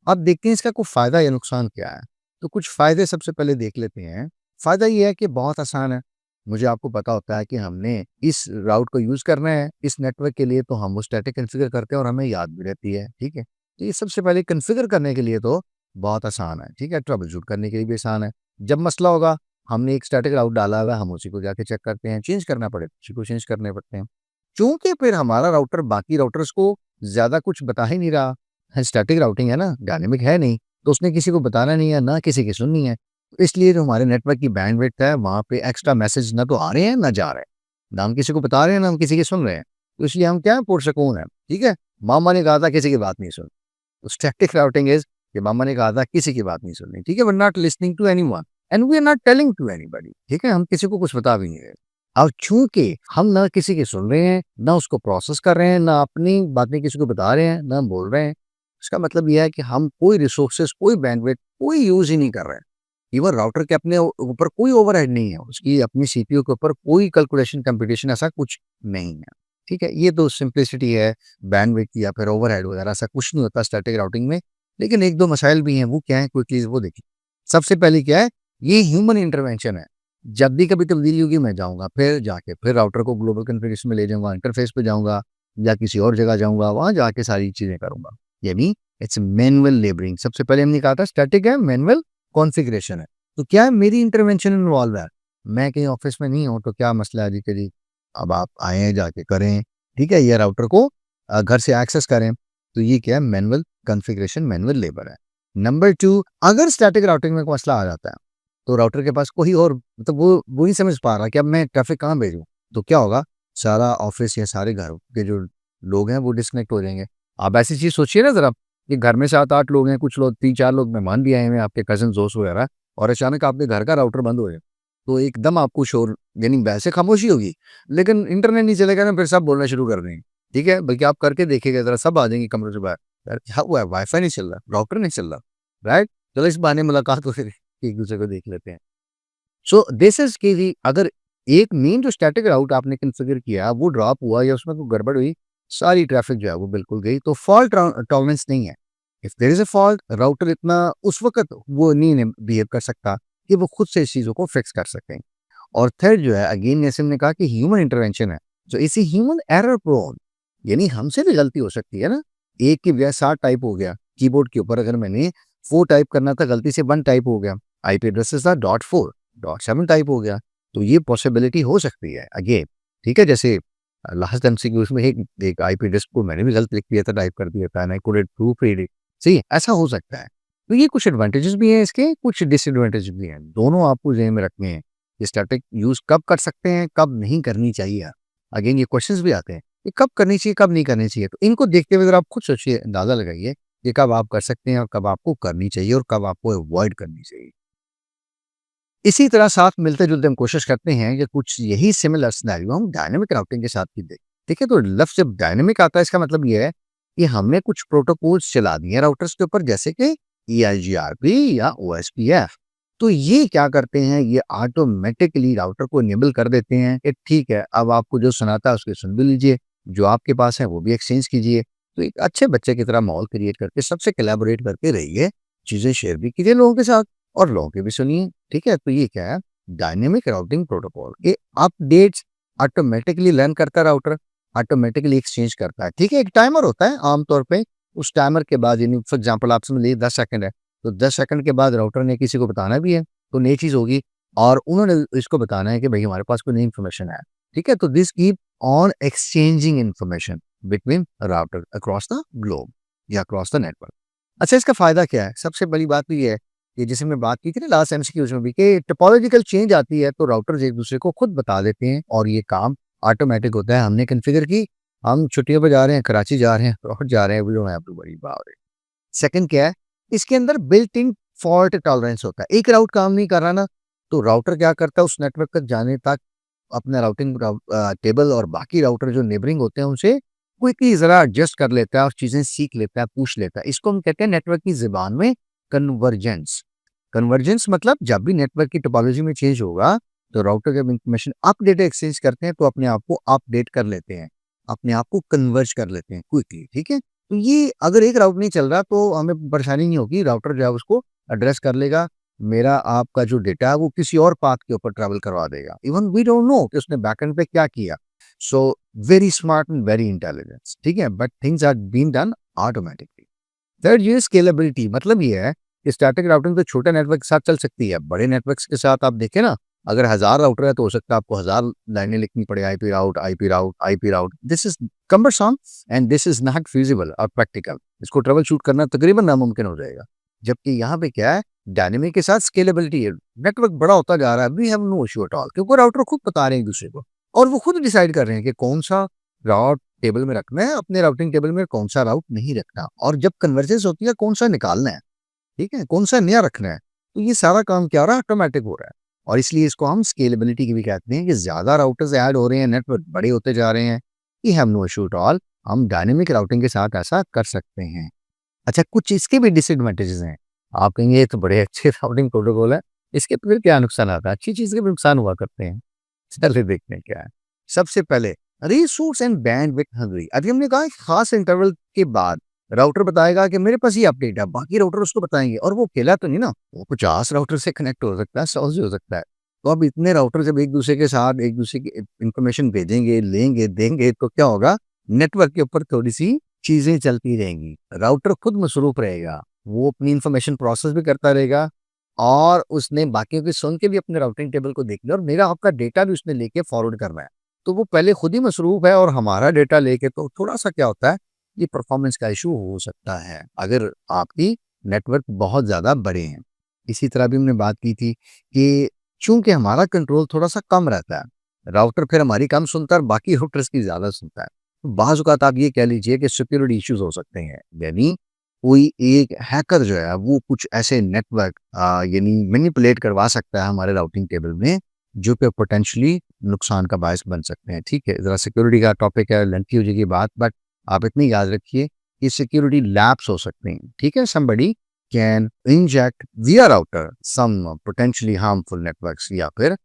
अब देखते हैं इसका कोई फायदा या नुकसान क्या है। तो कुछ फायदे सबसे पहले देख लेते हैं। फायदा ये है कि बहुत आसान है। मुझे आपको पता होता है कि हमने इस राउट को यूज करना है इस नेटवर्क के लिए, तो हम वो स्टैटिक कॉन्फ़िगर करते हैं और हमें याद भी रहती है। ठीक है, तो ये सबसे पहले कॉन्फ़िगर करने के लिए तो बहुत आसान है। ठीक है, ट्रबल शूट करने के लिए भी आसान है। जब मसला होगा, हमने एक स्टैटिक राउट डाला हुआ है, हम उसी को जाके चेक करते हैं, चेंज करना पड़े तो उसी को चेंज करने पड़ते हैं। चूंकि फिर हमारा राउटर बाकी राउटर्स को ज्यादा कुछ बता ही नहीं रहा है, स्टैटिक राउटिंग है ना, डायनेमिक है नहीं, तो उसने किसी को बताना नहीं है, ना किसी की सुननी है। तो इसलिए जो हमारे नेटवर्क की बैंडविड्थ है, वहां पे एक्स्ट्रा मैसेज ना तो आ रहे हैं ना जा रहे हैं, ना हम किसी को बता रहे हैं ना हम किसी की सुन रहे हैं। तो इसलिए हम क्या है, पुरसकून है। ठीक है, मामा ने कहा था किसी की बात नहीं सुन। तो स्टैटिक राउटिंग इज कि मामा ने कहा था किसी की बात नहीं सुननी। ठीक है, we are not listening to anyone and we are not telling to anybody. ठीक है, हम किसी को कुछ बता भी नहीं रहे। अब चूंकि हम ना किसी की सुन रहे हैं, ना उसको प्रोसेस कर रहे हैं, ना अपनी बातें किसी को बता रहे हैं, ना हम बोल रहे हैं, इसका मतलब यह है कि हम कोई रिसोर्सेस, कोई बैंडविड्थ, कोई यूज ही नहीं कर रहे हैं। इवन राउटर के अपने ऊपर कोई ओवरहेड नहीं है, उसकी अपनी सीपीयू के ऊपर कोई कैलकुलेशन कंप्यूटेशन ऐसा कुछ नहीं है। ठीक है, ये तो सिंप्लिसिटी है बैंडविड्थ या फिर ओवरहेड वगैरह, ऐसा कुछ नहीं होता स्टैटिक राउटिंग में। लेकिन एक दो मसाइल भी हैं, वो क्या है, क्विकली वो देखिए। सबसे पहले क्या है, ये ह्यूमन इंटरवेंशन है। जब भी कभी तब्दीली होगी, मैं जाऊंगा फिर जाके फिर राउटर को ग्लोबल कॉन्फ़िगरेशन में ले जाऊंगा, इंटरफेस पे जाऊंगा या किसी और जगह जाऊंगा, वहां जाके सारी चीजें करूंगा। यानी इट्स मैनुअल लेबरिंग। सबसे पहले हमने कहा था स्टैटिक है, मैनुअल कॉन्फ़िगरेशन है। तो क्या है, मेरी इंटरवेंशन इन्वॉल्व है। मैं कहीं ऑफिस में नहीं हूँ तो क्या मसला है जी कि जी अब आप आए हैं, जाके करें। ठीक है, ये राउटर को घर से एक्सेस करें। तो ये क्या है, मैनुअल कॉन्फ़िगरेशन, मैनुअल लेबर है। नंबर 2, अगर स्टैटिक राउटिंग में कोई मसला आ जाता है तो राउटर के पास कोई और मतलब वो नहीं समझ पा रहा कि अब मैं ट्रैफिक कहाँ भेजूँ। तो क्या होगा, सारा ऑफिस या सारे घर के जो लोग हैं वो डिस्कनेक्ट हो जाएंगे। आप ऐसी चीज़ सोचिए ना ज़रा, कि घर में 7-8 लोग हैं, कुछ लोग 3-4 लोग मेहमान भी आए हुए हैं, आपके कज़िन दोस्त वगैरह, और अचानक आपके घर का राउटर बंद हो जाए, तो एकदम आपको शोर, यानी वैसे खामोशी होगी, लेकिन इंटरनेट नहीं चलेगा ना, फिर सब बोलना शुरू कर देंगे। ठीक है, बल्कि आप करके देखिएगा ज़रा, सब आ जाएंगे कमरे से बाहर, यार क्या हुआ है, वाईफाई नहीं चल रहा, राउटर नहीं चल रहा, राइट? चलो इस बहाने मुलाकात हो, फिर एक दूसरे को देख लेते हैं। सो दिस इज कि जी अगर एक मेन जो स्टैटिक राउट आपने कॉन्फ़िगर किया वो ड्रॉप हुआ या उसमें कोई गड़बड़ हुई, सारी ट्रैफिक जो है वो बिल्कुल गई। तो फॉल्ट टॉलरेंस नहीं है। If there is a fault, router इतना उस वक्त वो नहीं बिहेव कर सकता कि वो खुद से इस चीज़ों को फिक्स कर सकें। और थर्ड जो है, अगेन जैसे हमने कहा कि ह्यूमन इंटरवेंशन है, तो इसी ह्यूमन एरर प्रोन, यानी हमसे भी गलती हो सकती है ना। एक की बजाय 7 टाइप हो गया कीबोर्ड के ऊपर, अगर मैंने 4 टाइप करना था, गलती से 1 टाइप हो गया, आईपी एड्रेसेस था .4 .7 टाइप हो गया, तो ये पॉसिबिलिटी हो सकती है अगेन। ठीक है, जैसे लास्ट एमसीक्यूज में एक आईपी एड्रेस को मैंने भी गलत लिख दिया था, टाइप कर दिया था, and I couldn't proof it. सही, ऐसा हो सकता है। तो ये कुछ एडवांटेजेस भी हैं इसके, कुछ डिसएडवांटेजेस भी हैं, दोनों आपको ज़हन में रखने हैं। ये स्टैटिक यूज़ कब कर सकते हैं, कब नहीं करनी चाहिए। अगेन ये क्वेश्चंस भी आते हैं कि कब करनी चाहिए, कब नहीं करनी चाहिए। तो इनको देखते हुए ज़रा आप खुद सोचिए, अंदाज़ा लगाइए कि कब आप कर सकते हैं और कब आपको करनी चाहिए और कब आपको अवॉइड करनी चाहिए। इसी तरह साथ मिलते-जुलते हम कोशिश करते हैं कि कुछ यही सिमिलर सिनेरियो हम डायनामिक राउटिंग के साथ भी देखें। ठीक है, तो लफ्ज़ जब डायनामिक आता है, इसका मतलब ये है कि हमने कुछ प्रोटोकॉल्स चला दिए हैं राउटर्स के ऊपर, जैसे कि EIGRP या OSPF। तो ये क्या करते हैं, ये ऑटोमेटिकली राउटर को इनेबल कर देते हैं कि ठीक है, अब आपको जो सुनाता है उसकी सुन भी लीजिए, जो आपके पास है वो भी एक्सचेंज कीजिए। तो एक अच्छे बच्चे की तरह माहौल क्रिएट करके सबसे कोलैबोरेट करके रहिए, चीज़ें शेयर भी कीजिए लोगों के साथ और लोगों की भी सुनिए। ठीक है, तो ये क्या है, डायनेमिक राउटिंग प्रोटोकॉल। ये अपडेट्स ऑटोमेटिकली लर्न करता है राउटर, ऑटोमेटिकली एक्सचेंज करता है। ठीक है, एक टाइमर होता है आमतौर पे, उस टाइमर के बाद, यानी फॉर एग्जांपल आप समझ लीजिए 10 सेकंड है, तो 10 सेकंड के बाद राउटर ने किसी को बताना भी है, तो नई चीज़ होगी, और उन्होंने इसको बताना है कि भई हमारे पास कोई नई इन्फॉर्मेशन है। ठीक है, तो this keep on exchanging information between router across the globe या अक्रॉस द नेटवर्क। अच्छा, इसका फ़ायदा क्या है? सबसे बड़ी बात तो ये है कि जैसे मैं बात की थी ना लास्ट एमसीक्यूज़ में भी, कि टोपोलॉजिकल चेंज आती है तो राउटर्स एक-दूसरे को खुद बता देते हैं और ये काम ऑटोमैटिक होता है। हमने कॉन्फ़िगर की, हम छुट्टियों पे जा रहे हैं, कराची जा रहे हैं, लौट जा रहे हैं, we don't have to worry about it. Second क्या है, इसके अंदर बिल्ट इन फॉल्ट टॉलरेंस होता है। एक राउट काम नहीं कर रहा ना, तो राउटर क्या करता है, उस नेटवर्क तक जाने तक अपना टेबल और बाकी राउटर जो नेबरिंग होते हैं उनसे क्विकली ज़रा एडजस्ट कर लेता है और चीज़ें सीख लेता है, पूछ लेता है। इसको हम कहते हैं नेटवर्क की ज़ुबान में कन्वर्जेंस। कन्वर्जेंस मतलब जब भी नेटवर्क की टोपोलॉजी में चेंज होगा, तो राउटर जब इंफॉर्मेशन अप डेटा एक्सचेंज करते हैं तो अपने आप को अपडेट कर लेते हैं, अपने आप को कन्वर्ज कर लेते हैं क्विकली, ठीक है। तो ये अगर एक राउट नहीं चल रहा तो हमें परेशानी नहीं होगी, राउटर जो है उसको एड्रेस कर लेगा, मेरा आपका जो डेटा है वो किसी और पाथ के ऊपर ट्रैवल करवा देगा। इवन वी डोंट नो कि उसने बैकएंड पे क्या किया। So very smart and very intelligence, ठीक है, but things are been done automatically. Third ये स्केलेबिलिटी, मतलब ये है कि स्टैटिक राउटिंग तो छोटे नेटवर्क के साथ चल सकती है, बड़े नेटवर्क्स के साथ आप देखें ना, अगर 1000 राउटर है तो हो सकता है आपको 1000 लाइनें लिखनी पड़े, IP route, IP route, IP route. This is cumbersome and this is not feasible और प्रैक्टिकल। इसको ट्रबल शूट करना तकरीबन नामुमकिन हो जाएगा। जबकि यहाँ पे क्या है, डायनेमिक के साथ स्केलेबिलिटी है। नेटवर्क बड़ा होता जा रहा है, we have no issue at all, क्योंकि राउटर खुद बता रहे हैं एक दूसरे को और वो खुद डिसाइड कर रहे हैं कि कौन सा राउट टेबल में रखना है, अपने राउटिंग टेबल में कौन सा राउट नहीं रखना, और जब कन्वर्जेंस होती है कौन सा निकालना है, ठीक है, कौन सा नया रखना है। तो ये सारा काम क्या हो रहा है, ऑटोमेटिक हो रहा है। और इसलिए इसको हम स्केलेबिलिटी की भी कहते हैं कि ज्यादा राउटर्स ऐड हो रहे हैं, नेटवर्क बड़े होते जा रहे हैं, ये have no issue at all, हम डायनेमिक राउटिंग के साथ ऐसा कर सकते हैं। अच्छा, कुछ इसके भी डिसएडवांटेजेस हैं। आप कहेंगे ये तो बड़े अच्छे राउटिंग प्रोटोकॉल है, इसके फिर क्या नुकसान आता है? अच्छी चीज के भी नुकसान हुआ करते हैं। चलिए देखते हैं क्या है। सबसे पहले रिसोर्स एंड बैंडविड्थ हंग्री। अभी हमने कहा खास इंटरवल के बाद राउटर बताएगा कि मेरे पास ये अपडेट है, बाकी राउटर उसको बताएंगे, और वो अकेला तो नहीं ना, वो 50 राउटर से कनेक्ट हो सकता है, 100 से हो सकता है। तो अब इतने राउटर जब एक दूसरे के साथ एक दूसरे की इंफॉर्मेशन भेजेंगे, लेंगे, देंगे, तो क्या होगा, नेटवर्क के ऊपर थोड़ी सी चीजें चलती रहेंगी, राउटर खुद मसरूफ रहेगा, वो अपनी इंफॉर्मेशन प्रोसेस भी करता रहेगा, और उसने बाकियों की सुन के भी अपने राउटिंग टेबल को देख लिया, और मेरा आपका डेटा भी उसने लेके फॉरवर्ड करना है। तो वो पहले खुद ही मसरूफ है, और हमारा डेटा लेके तो थोड़ा सा क्या होता है, ये परफॉर्मेंस का इशू हो सकता है अगर आपकी नेटवर्क बहुत ज़्यादा बड़े हैं। इसी तरह भी हमने बात की थी कि चूंकि हमारा कंट्रोल थोड़ा सा कम रहता है, राउटर फिर हमारी कम सुनता है और बाकी राउटर्स की ज़्यादा सुनता है। तो बाज़ औक़ात आप ये कह लीजिए कि सिक्योरिटी इश्यूज हो सकते हैं, यानी कोई एक हैकर जो है वो कुछ ऐसे नेटवर्क यानी मैनिपुलेट करवा सकता है हमारे राउटिंग टेबल में, जो कि पोटेंशियली नुकसान का बायस बन सकते हैं। ठीक है, ज़रा सिक्योरिटी का टॉपिक है, लेंथी हो जाएगी बात, बट आप इतनी याद रखिए कि सिक्योरिटी लैप्स हो सकते हैं। ठीक है, somebody कैन इंजेक्ट विया राउटर सम पोटेंशियली हार्मफुल नेटवर्क्स, या फिर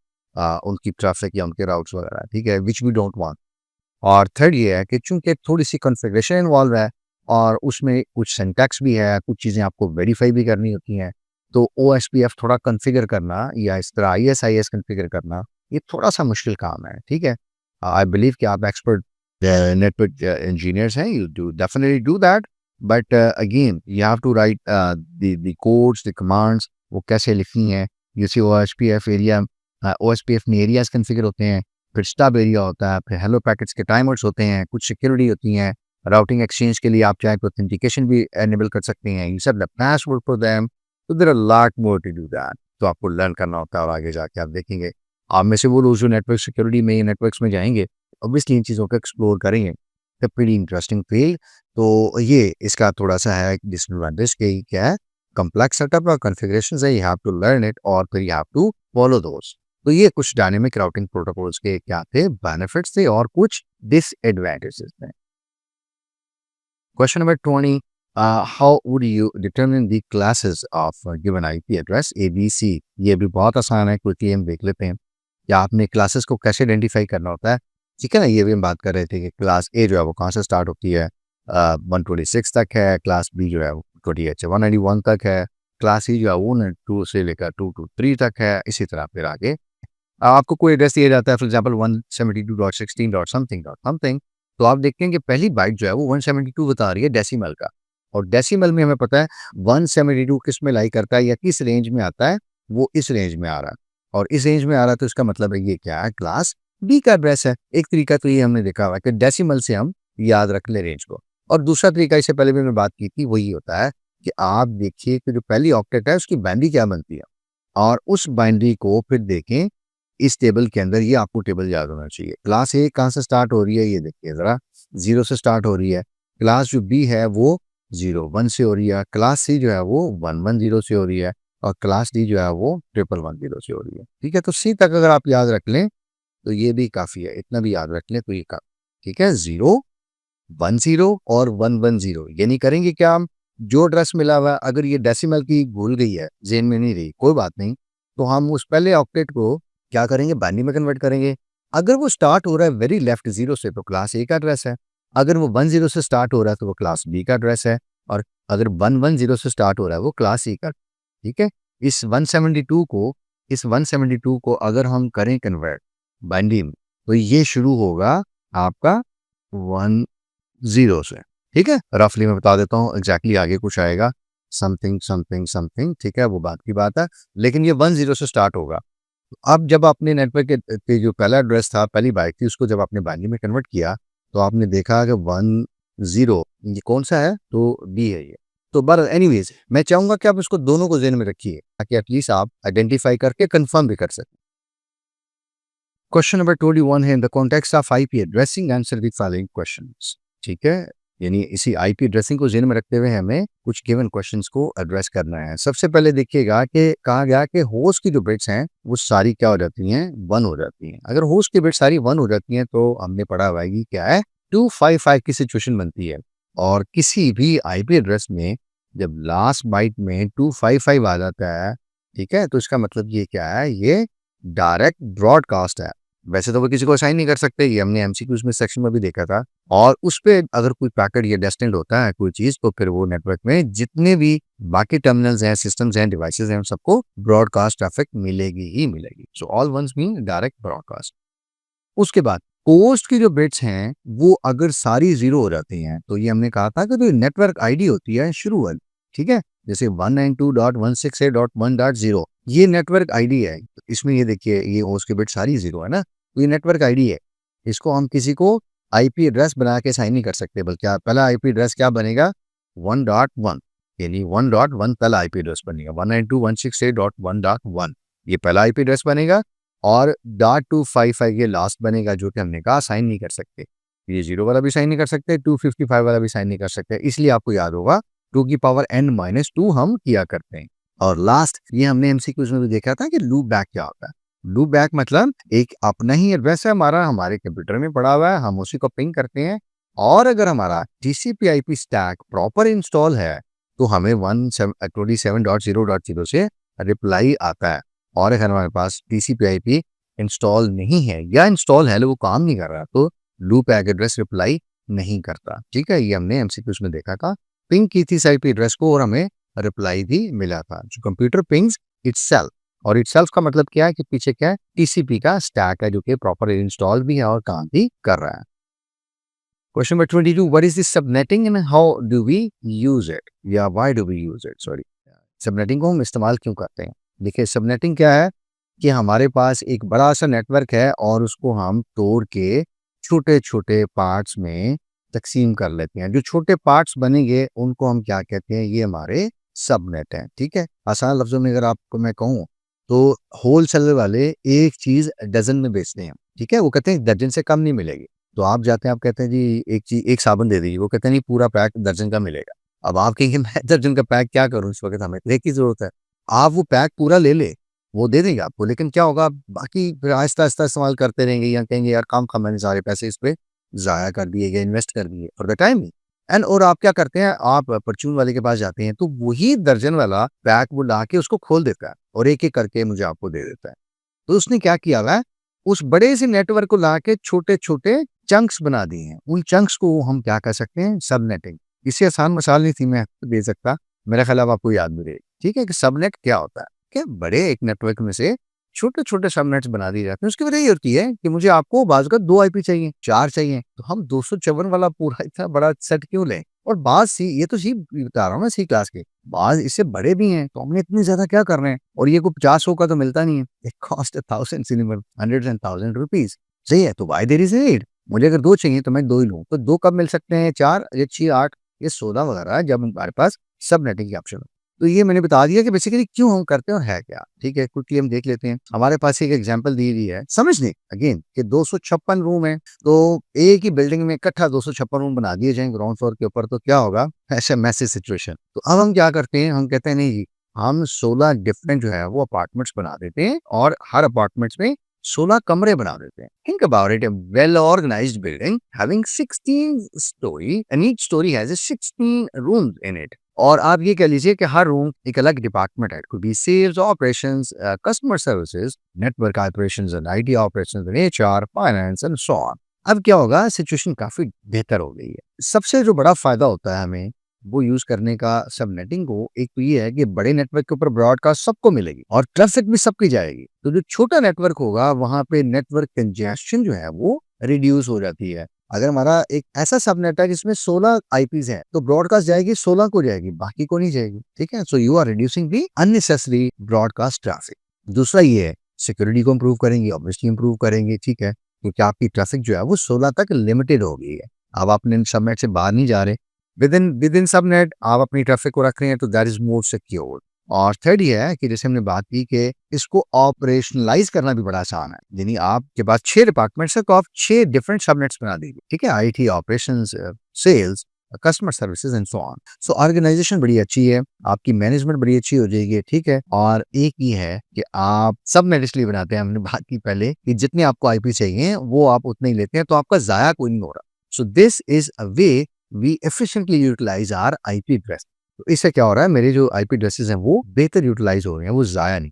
उनकी ट्रैफिक या उनके राउट्स वगैरह, ठीक है, विच वी डोंट वांट। और थर्ड ये है कि चूंकि थोड़ी सी कॉन्फ़िगरेशन इन्वॉल्व है और उसमें कुछ सिंटैक्स भी है, कुछ चीज़ें आपको वेरीफाई भी करनी होती हैं, तो ओएसपीएफ थोड़ा कॉन्फ़िगर करना या इस तरह आईएसआईएस कॉन्फ़िगर करना, ये थोड़ा सा मुश्किल काम है। ठीक है, आई बिलीव कि आप एक्सपर्ट network engineers हैं, you do definitely do that, but again you have to write the codes, the commands, वो कैसे लिखनी है। जैसे OSPF एरिया, OSPF में एरियाज कन्फिगर होते हैं, फिर स्टब एरिया होता है, फिर हेलो पैकेट्स के टाइमर्स होते हैं, कुछ सिक्योरिटी होती हैं, राउटिंग एक्सचेंज के लिए आप चाहे तो ऑथेंटिकेशन भी एनेबल कर सकते हैं, you set the password for them, तो there are lot more to do that. तो आपको लर्न करना होता है और आगे जाके आप देखेंगे, आप में से वो लोग जो नेटवर्क सिक्योरिटी में या नेटवर्क्स में जाएंगे ऑब्वियसली इन चीज़ों को एक्सप्लोर करेंगे, तो प्रीटी इंटरेस्टिंग फील्ड। तो ये इसका थोड़ा सा है डिसएडवांटेज कि क्या है, कॉम्प्लेक्स सेटअप और कॉन्फ़िगरेशंस है, you have to learn it और फिर you have to follow those. तो ये कुछ डायनेमिक राउटिंग प्रोटोकॉल्स के क्या थे, बेनिफिट्स थे और कुछ डिसएडवांटेजेस थे। Question number 20, how would you determine the classes of given IP address ABC. ये भी बहुत आसान है, क्विकली हम देख लेते हैं या आपने क्लासेस को कैसे आइडेंटिफाई करना होता है। ठीक है ना, ये भी हम बात कर रहे थे कि क्लास ए जो है वो कहाँ से स्टार्ट होती है, 126 तक है, क्लास बी जो है वो 28 से 191 तक है, क्लास सी जो है वो 2 से लेकर 223 तक है, इसी तरह फिर आगे आपको कोई एड्रेस दिया जाता है, फॉर एग्जांपल 172.16.something, तो आप देखते हैं कि पहली बाइट जो है वो 172 बता रही है डेसिमल का, और डेसिमल में हमें पता है 172 किस में लाई करता है या किस रेंज में आता है, वो इस रेंज में आ रहा है, और इस रेंज में आ रहा है तो इसका मतलब है ये क्या है, क्लास बी का एड्रेस है। एक तरीका तो ये हमने देखा हुआ है कि डेसिमल से हम याद रख ले रेंज को, और दूसरा तरीका, इससे पहले भी हमने बात की थी, वही होता है कि आप देखिए कि जो पहली ऑक्टेट है उसकी बाइनरी क्या बनती है, और उस बाइनरी को फिर देखें इस टेबल के अंदर, ये आपको टेबल याद होना चाहिए। क्लास ए कहाँ से स्टार्ट हो रही है, ये देखिए ज़रा 0 से स्टार्ट हो रही है, क्लास जो बी है वो 01 से हो रही है, क्लास सी जो है वो 110 से हो रही है, और क्लास डी जो है वो 1110 से हो रही है। ठीक है, तो सी तक अगर आप याद रख लें तो ये भी काफ़ी है, इतना भी याद रख लें तो ये काफ़ी। ठीक है, 0, 10 और 110, ये नहीं करेंगे क्या हम, जो एड्रेस मिला हुआ है अगर ये डेसिमल की भूल गई है, जेन में नहीं रही, कोई बात नहीं, तो हम उस पहले ऑक्टेट को क्या करेंगे, बाइनरी में कन्वर्ट करेंगे। अगर वो स्टार्ट हो रहा है वेरी लेफ्ट 0 से तो क्लास ए का एड्रेस है, अगर वो 10 से स्टार्ट हो रहा है तो वो क्लास बी का एड्रेस है, और अगर 110 से स्टार्ट हो रहा है वो क्लास सी का। ठीक है, इस 172 को अगर हम करें कन्वर्ट बाइनरी में तो ये शुरू होगा आपका 10 से। ठीक है, रफली मैं बता देता हूँ, एग्जैक्टली आगे कुछ आएगा, समथिंग समथिंग समथिंग, ठीक है, वो बात की बात है, लेकिन ये 10 से स्टार्ट होगा। अब जब आपने नेटवर्क के जो पहला एड्रेस था, पहली बाइट थी, उसको जब आपने बाइनरी में कन्वर्ट किया तो आपने देखा कि 10 ये कौन सा है, तो बी है ये। तो बट एनीवेज मैं चाहूंगा कि आप इसको दोनों को ज़हन में रखिए ताकि एटलीस्ट आप आइडेंटिफाई करके कंफर्म भी कर सकें। क्वेश्चन नंबर 21 है, in the context of IP addressing answer the following questions. ठीक है, यानी इसी आईपी एड्रेसिंग को ज़हन में रखते हुए हमें कुछ गिवन क्वेश्चंस को एड्रेस करना है। सबसे पहले देखिएगा कि कहा गया कि होस्ट की जो बिट्स हैं वो सारी क्या हो जाती हैं, 1 हो जाती हैं। अगर होस्ट की बिट्स सारी 1 हो जाती हैं तो हमने पढ़ा हुआ है कि क्या है, 255 की सिचुएशन बनती है। और किसी भी आईपी एड्रेस में जब लास्ट बाइट में 255 आ जाता है, ठीक है, तो इसका मतलब ये क्या है, ये डायरेक्ट ब्रॉडकास्ट है। वैसे तो वो किसी को असाइन नहीं कर सकते, ये हमने एमसीक्यूज में सेक्शन में भी देखा था। और उस पे अगर कोई पैकेट या डेस्टिनेट होता है कोई चीज, तो फिर वो नेटवर्क में जितने भी बाकी टर्मिनल्स हैं, सिस्टम्स हैं, डिवाइसेस हैं, उन सबको ब्रॉडकास्ट ट्रैफिक मिलेगी ही मिलेगी। So all ones mean direct broadcast. उसके बाद पोस्ट की जो बिट्स हैं वो अगर सारी 0 हो जाती हैं तो ये हमने कहा था कि जो नेटवर्क आईडी होती है शुरू वाली, ठीक है, जैसे 192.168.1.0 ये नेटवर्क आईडी है। इसमें ये देखिए, ये होस्ट की बिट सारी 0 है ना, तो ये नेटवर्क आईडी है। इसको हम किसी को आईपी एड्रेस बना के साइन नहीं कर सकते, बल्कि पहला आईपी एड्रेस क्या बनेगा, 1.1, यानी 1.1 पहला आईपी एड्रेस बनेगा। 192.168.1.1 ये पहला आईपी एड्रेस बनेगा, और .255 ये लास्ट बनेगा, जो कि हमने कहा साइन नहीं कर सकते। ये 0 वाला भी साइन नहीं कर सकते, 255 वाला भी साइन नहीं कर सकते, इसलिए आपको याद होगा 2 की पावर n-2 हम किया करते हैं। और लास्ट ये हमने एमसीक्यूज में भी देखा था कि लूप बैक क्या होता है। लूप बैक मतलब एक अपना ही एड्रेस है हमारा, हमारे कंप्यूटर में पड़ा हुआ है, हम उसी को पिंग करते हैं, और अगर हमारा TCP/IP स्टैक प्रॉपर इंस्टॉल है तो हमें 127.0.0 से रिप्लाई आता है। और अगर हमारे पास TCP/IP इंस्टॉल नहीं है, या इंस्टॉल है वो काम नहीं कर रहा, तो लूप बैक एड्रेस रिप्लाई नहीं करता। ठीक है, ये हमने एमसीक्यूज में देखा था। पिंग की थी आईपी एड्रेस को और हमें रिप्लाई भी मिला था। जो कंप्यूटर पिंग्स इटसेल्फ, और इटसेल्फ का मतलब क्या है कि पीछे क्या है, टीसीपी का स्टैक है जो कि प्रॉपर इंस्टॉल भी है और काम भी कर रहा है। Question number 22, what is this subnetting and how do we use it, या why do we use it, sorry, subnetting को हम इस्तेमाल क्यों करते हैं। देखिए, सबनेटिंग क्या है कि हमारे पास एक बड़ा सा नेटवर्क है और उसको हम तोड़ के छोटे छोटे पार्ट्स में तकसीम कर लेते हैं। जो छोटे पार्ट्स बनेंगे उनको हम क्या कहते हैं, ये हमारे सबनेट हैं। ठीक है, आसान लफ्जों में अगर आपको मैं कहूँ तो होल सेलर वाले एक चीज डजन में बेचते हैं। ठीक है, वो कहते हैं दर्जन से कम नहीं मिलेगी, तो आप जाते हैं, आप कहते हैं जी एक चीज, एक साबुन दे दीजिए, वो कहते हैं नहीं पूरा पैक दर्जन का मिलेगा। अब आप कहेंगे मैं दर्जन का पैक क्या करूं, इस वक्त हमें एक की जरूरत है। आप वो पैक पूरा ले ले, वो दे देंगे आपको, लेकिन क्या होगा, बाकी फिर आहिस्ता आहिस्ता इस्तेमाल करते रहेंगे, या कहेंगे यार काम खा, मैंने सारे पैसे इस पे जाया कर दिए या इन्वेस्ट कर दिए फॉर द टाइम। एंड और आप क्या करते हैं, आप परचून वाले के पास जाते हैं तो वही दर्जन वाला पैक वो ला के उसको खोल देता है और एक एक करके मुझे आपको दे देता है। तो उसने क्या किया हुआ है, उस बड़े से नेटवर्क को ला के छोटे छोटे चंक्स बना दिए हैं। उन चंक्स को हम क्या कर सकते हैं, सबनेटिंग। इससे आसान मिसाल नहीं थी मैं दे सकता, मेरा ख्याल आपको याद भी रहेगी। ठीक है, कि सबनेट क्या होता है, कि बड़े एक नेटवर्क में से छोटे छोटे सबनेट्स बना दिए जाते हैं। उसकी वजह ये होती है कि मुझे आपको बाज़ का 2 आईपी चाहिए, 4 चाहिए, तो हम 254 वाला पूरा इतना बड़ा सेट क्यों लें। और बाज़ सी, ये तो सी बता रहा हूँ ना, सी क्लास के बाज़ इससे बड़े भी हैं, तो हमने इतनी ज्यादा क्या कर रहे हैं, और ये कोई 50-100 का तो मिलता नहीं है, it cost 1000 cinema, hundreds and thousand rupees. सही है, तो वाई देयर इज नीड, मुझे अगर 2 चाहिए तो मैं 2 ही लूँ। तो 2 कब मिल सकते हैं, 4 या 6, 8, ये 16 वगैरह, जब हमारे पास सब नेटिंग की ऑप्शन हो। तो ये मैंने बता दिया कि बेसिकली क्यों हम करते हैं और है क्या। ठीक है, क्विकली हम देख लेते हैं। हमारे पास एक एग्जांपल दी हुई है, समझने अगेन कि 256 रूम है, तो एक ही बिल्डिंग में इकट्ठा 256 रूम बना दिए जाएं ग्राउंड फ्लोर के ऊपर, तो क्या होगा, ऐसे मैसिव सिचुएशन। तो अब हम क्या करते हैं, हम कहते हैं नहीं जी, हम 16 डिफरेंट जो है वो अपार्टमेंट्स बना देते हैं और हर अपार्टमेंट्स में 16 कमरे बना देते हैं। Think about it, a well organized building having 16 story and each story has a 16 rooms in it. और आप ये कह लीजिए कि हर रूम एक अलग डिपार्टमेंट है, could be sales, operations, customer services, network operations and IT operations and HR, finance and so on. अब क्या होगा, सिचुएशन काफी बेहतर हो गई है। सबसे जो बड़ा फायदा होता है हमें वो यूज करने का सबनेटिंग को, एक तो ये है कि बड़े नेटवर्क के ऊपर ब्रॉडकास्ट सबको मिलेगी और ट्रैफिक भी सबकी जाएगी। तो जो छोटा नेटवर्क होगा वहां पे नेटवर्क कंजेशन जो है वो रिड्यूस हो जाती है। अगर हमारा एक ऐसा सबनेट है जिसमें 16 आईपीज हैं तो ब्रॉडकास्ट जाएगी 16 को जाएगी, बाकी को नहीं जाएगी। ठीक है, so you are reducing the unnecessary broadcast traffic. दूसरा ये है, सिक्योरिटी को इंप्रूव करेंगे, ऑब्वियसली इंप्रूव करेंगे। ठीक है, क्योंकि आपकी ट्रैफिक जो है वो 16 तक लिमिटेड हो गई है। अब अपने सबनेट से बाहर नहीं जा रहे, विद इन सबनेट आप अपनी ट्रैफिक को रख रहे हैं, तो दैट इज मोर सिक्योर। और थर्ड ये है कि जैसे हमने बात की कि इसको ऑपरेशनलाइज करना भी बड़ा आसान है। यानी आपके पास 6 डिपार्टमेंट्स है तो आप 6 डिफरेंट सबनेट्स बना दीजिए। ठीक है, IT, operations, sales, customer services and so on. So organisation बड़ी अच्छी है, आपकी मैनेजमेंट बड़ी अच्छी हो जाएगी। ठीक है, और एक ही है कि आप सबनेट इसलिए बनाते हैं, हमने बात की पहले कि जितने आपको आईपी चाहिए वो आप उतने ही लेते हैं, तो आपका जाया कोई नहीं हो रहा। So this is a way we efficiently utilise our IP address. तो इससे क्या हो रहा है, मेरे जो आईपी एड्रेसेस हैं वो बेहतर यूटिलाइज हो रहे हैं, वो जाया नहीं।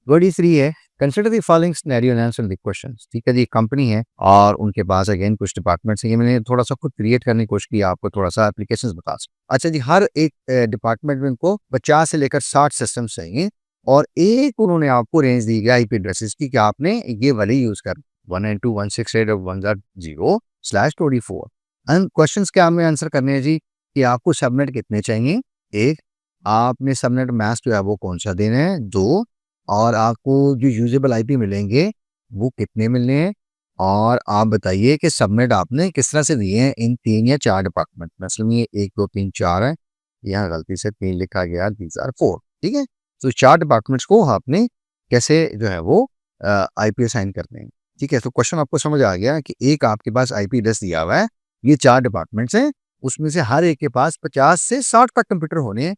वर्ड 3 है, consider the following scenario and answer the questions. ठीक है जी, कंपनी है और उनके पास अगेन कुछ डिपार्टमेंट्स हैं। ये मैंने थोड़ा सा खुद क्रिएट करने की कोशिश की, आपको थोड़ा सा एप्लीकेशंस बता सकूं। अच्छा जी, हर एक डिपार्टमेंट में उनको 50 से लेकर 60 सिस्टम चाहिए और एक उन्होंने आपको रेंज दी गई आईपी एड्रेसेस की कि आपने ये वाले यूज कर 192.168.1.0/24। एंड क्वेश्चंस क्या हमें आंसर करने हैं जी, कि आपको सबनेट कितने चाहिए, एक, आपने सबनेट मास्क जो है वो कौन सा देना है, दो, और आपको जो यूजेबल आईपी मिलेंगे वो कितने मिलने हैं, और आप बताइए कि सबनेट आपने किस तरह से दिए हैं इन 3 या 4 डिपार्टमेंट में। असल में ये 1 2 3 4 है, यहाँ गलती से 3 लिखा गया, दीज आर 4। ठीक है, तो 4 डिपार्टमेंट्स को आपने कैसे जो है वो आईपी असाइन करते हैं। ठीक है, तो क्वेश्चन आपको समझ आ गया कि एक आपके पास आईपी एड्रेस दिया हुआ है, ये 4 डिपार्टमेंट्स हैं, उसमें से हर एक के पास 50 से 60 तक कंप्यूटर होने हैं।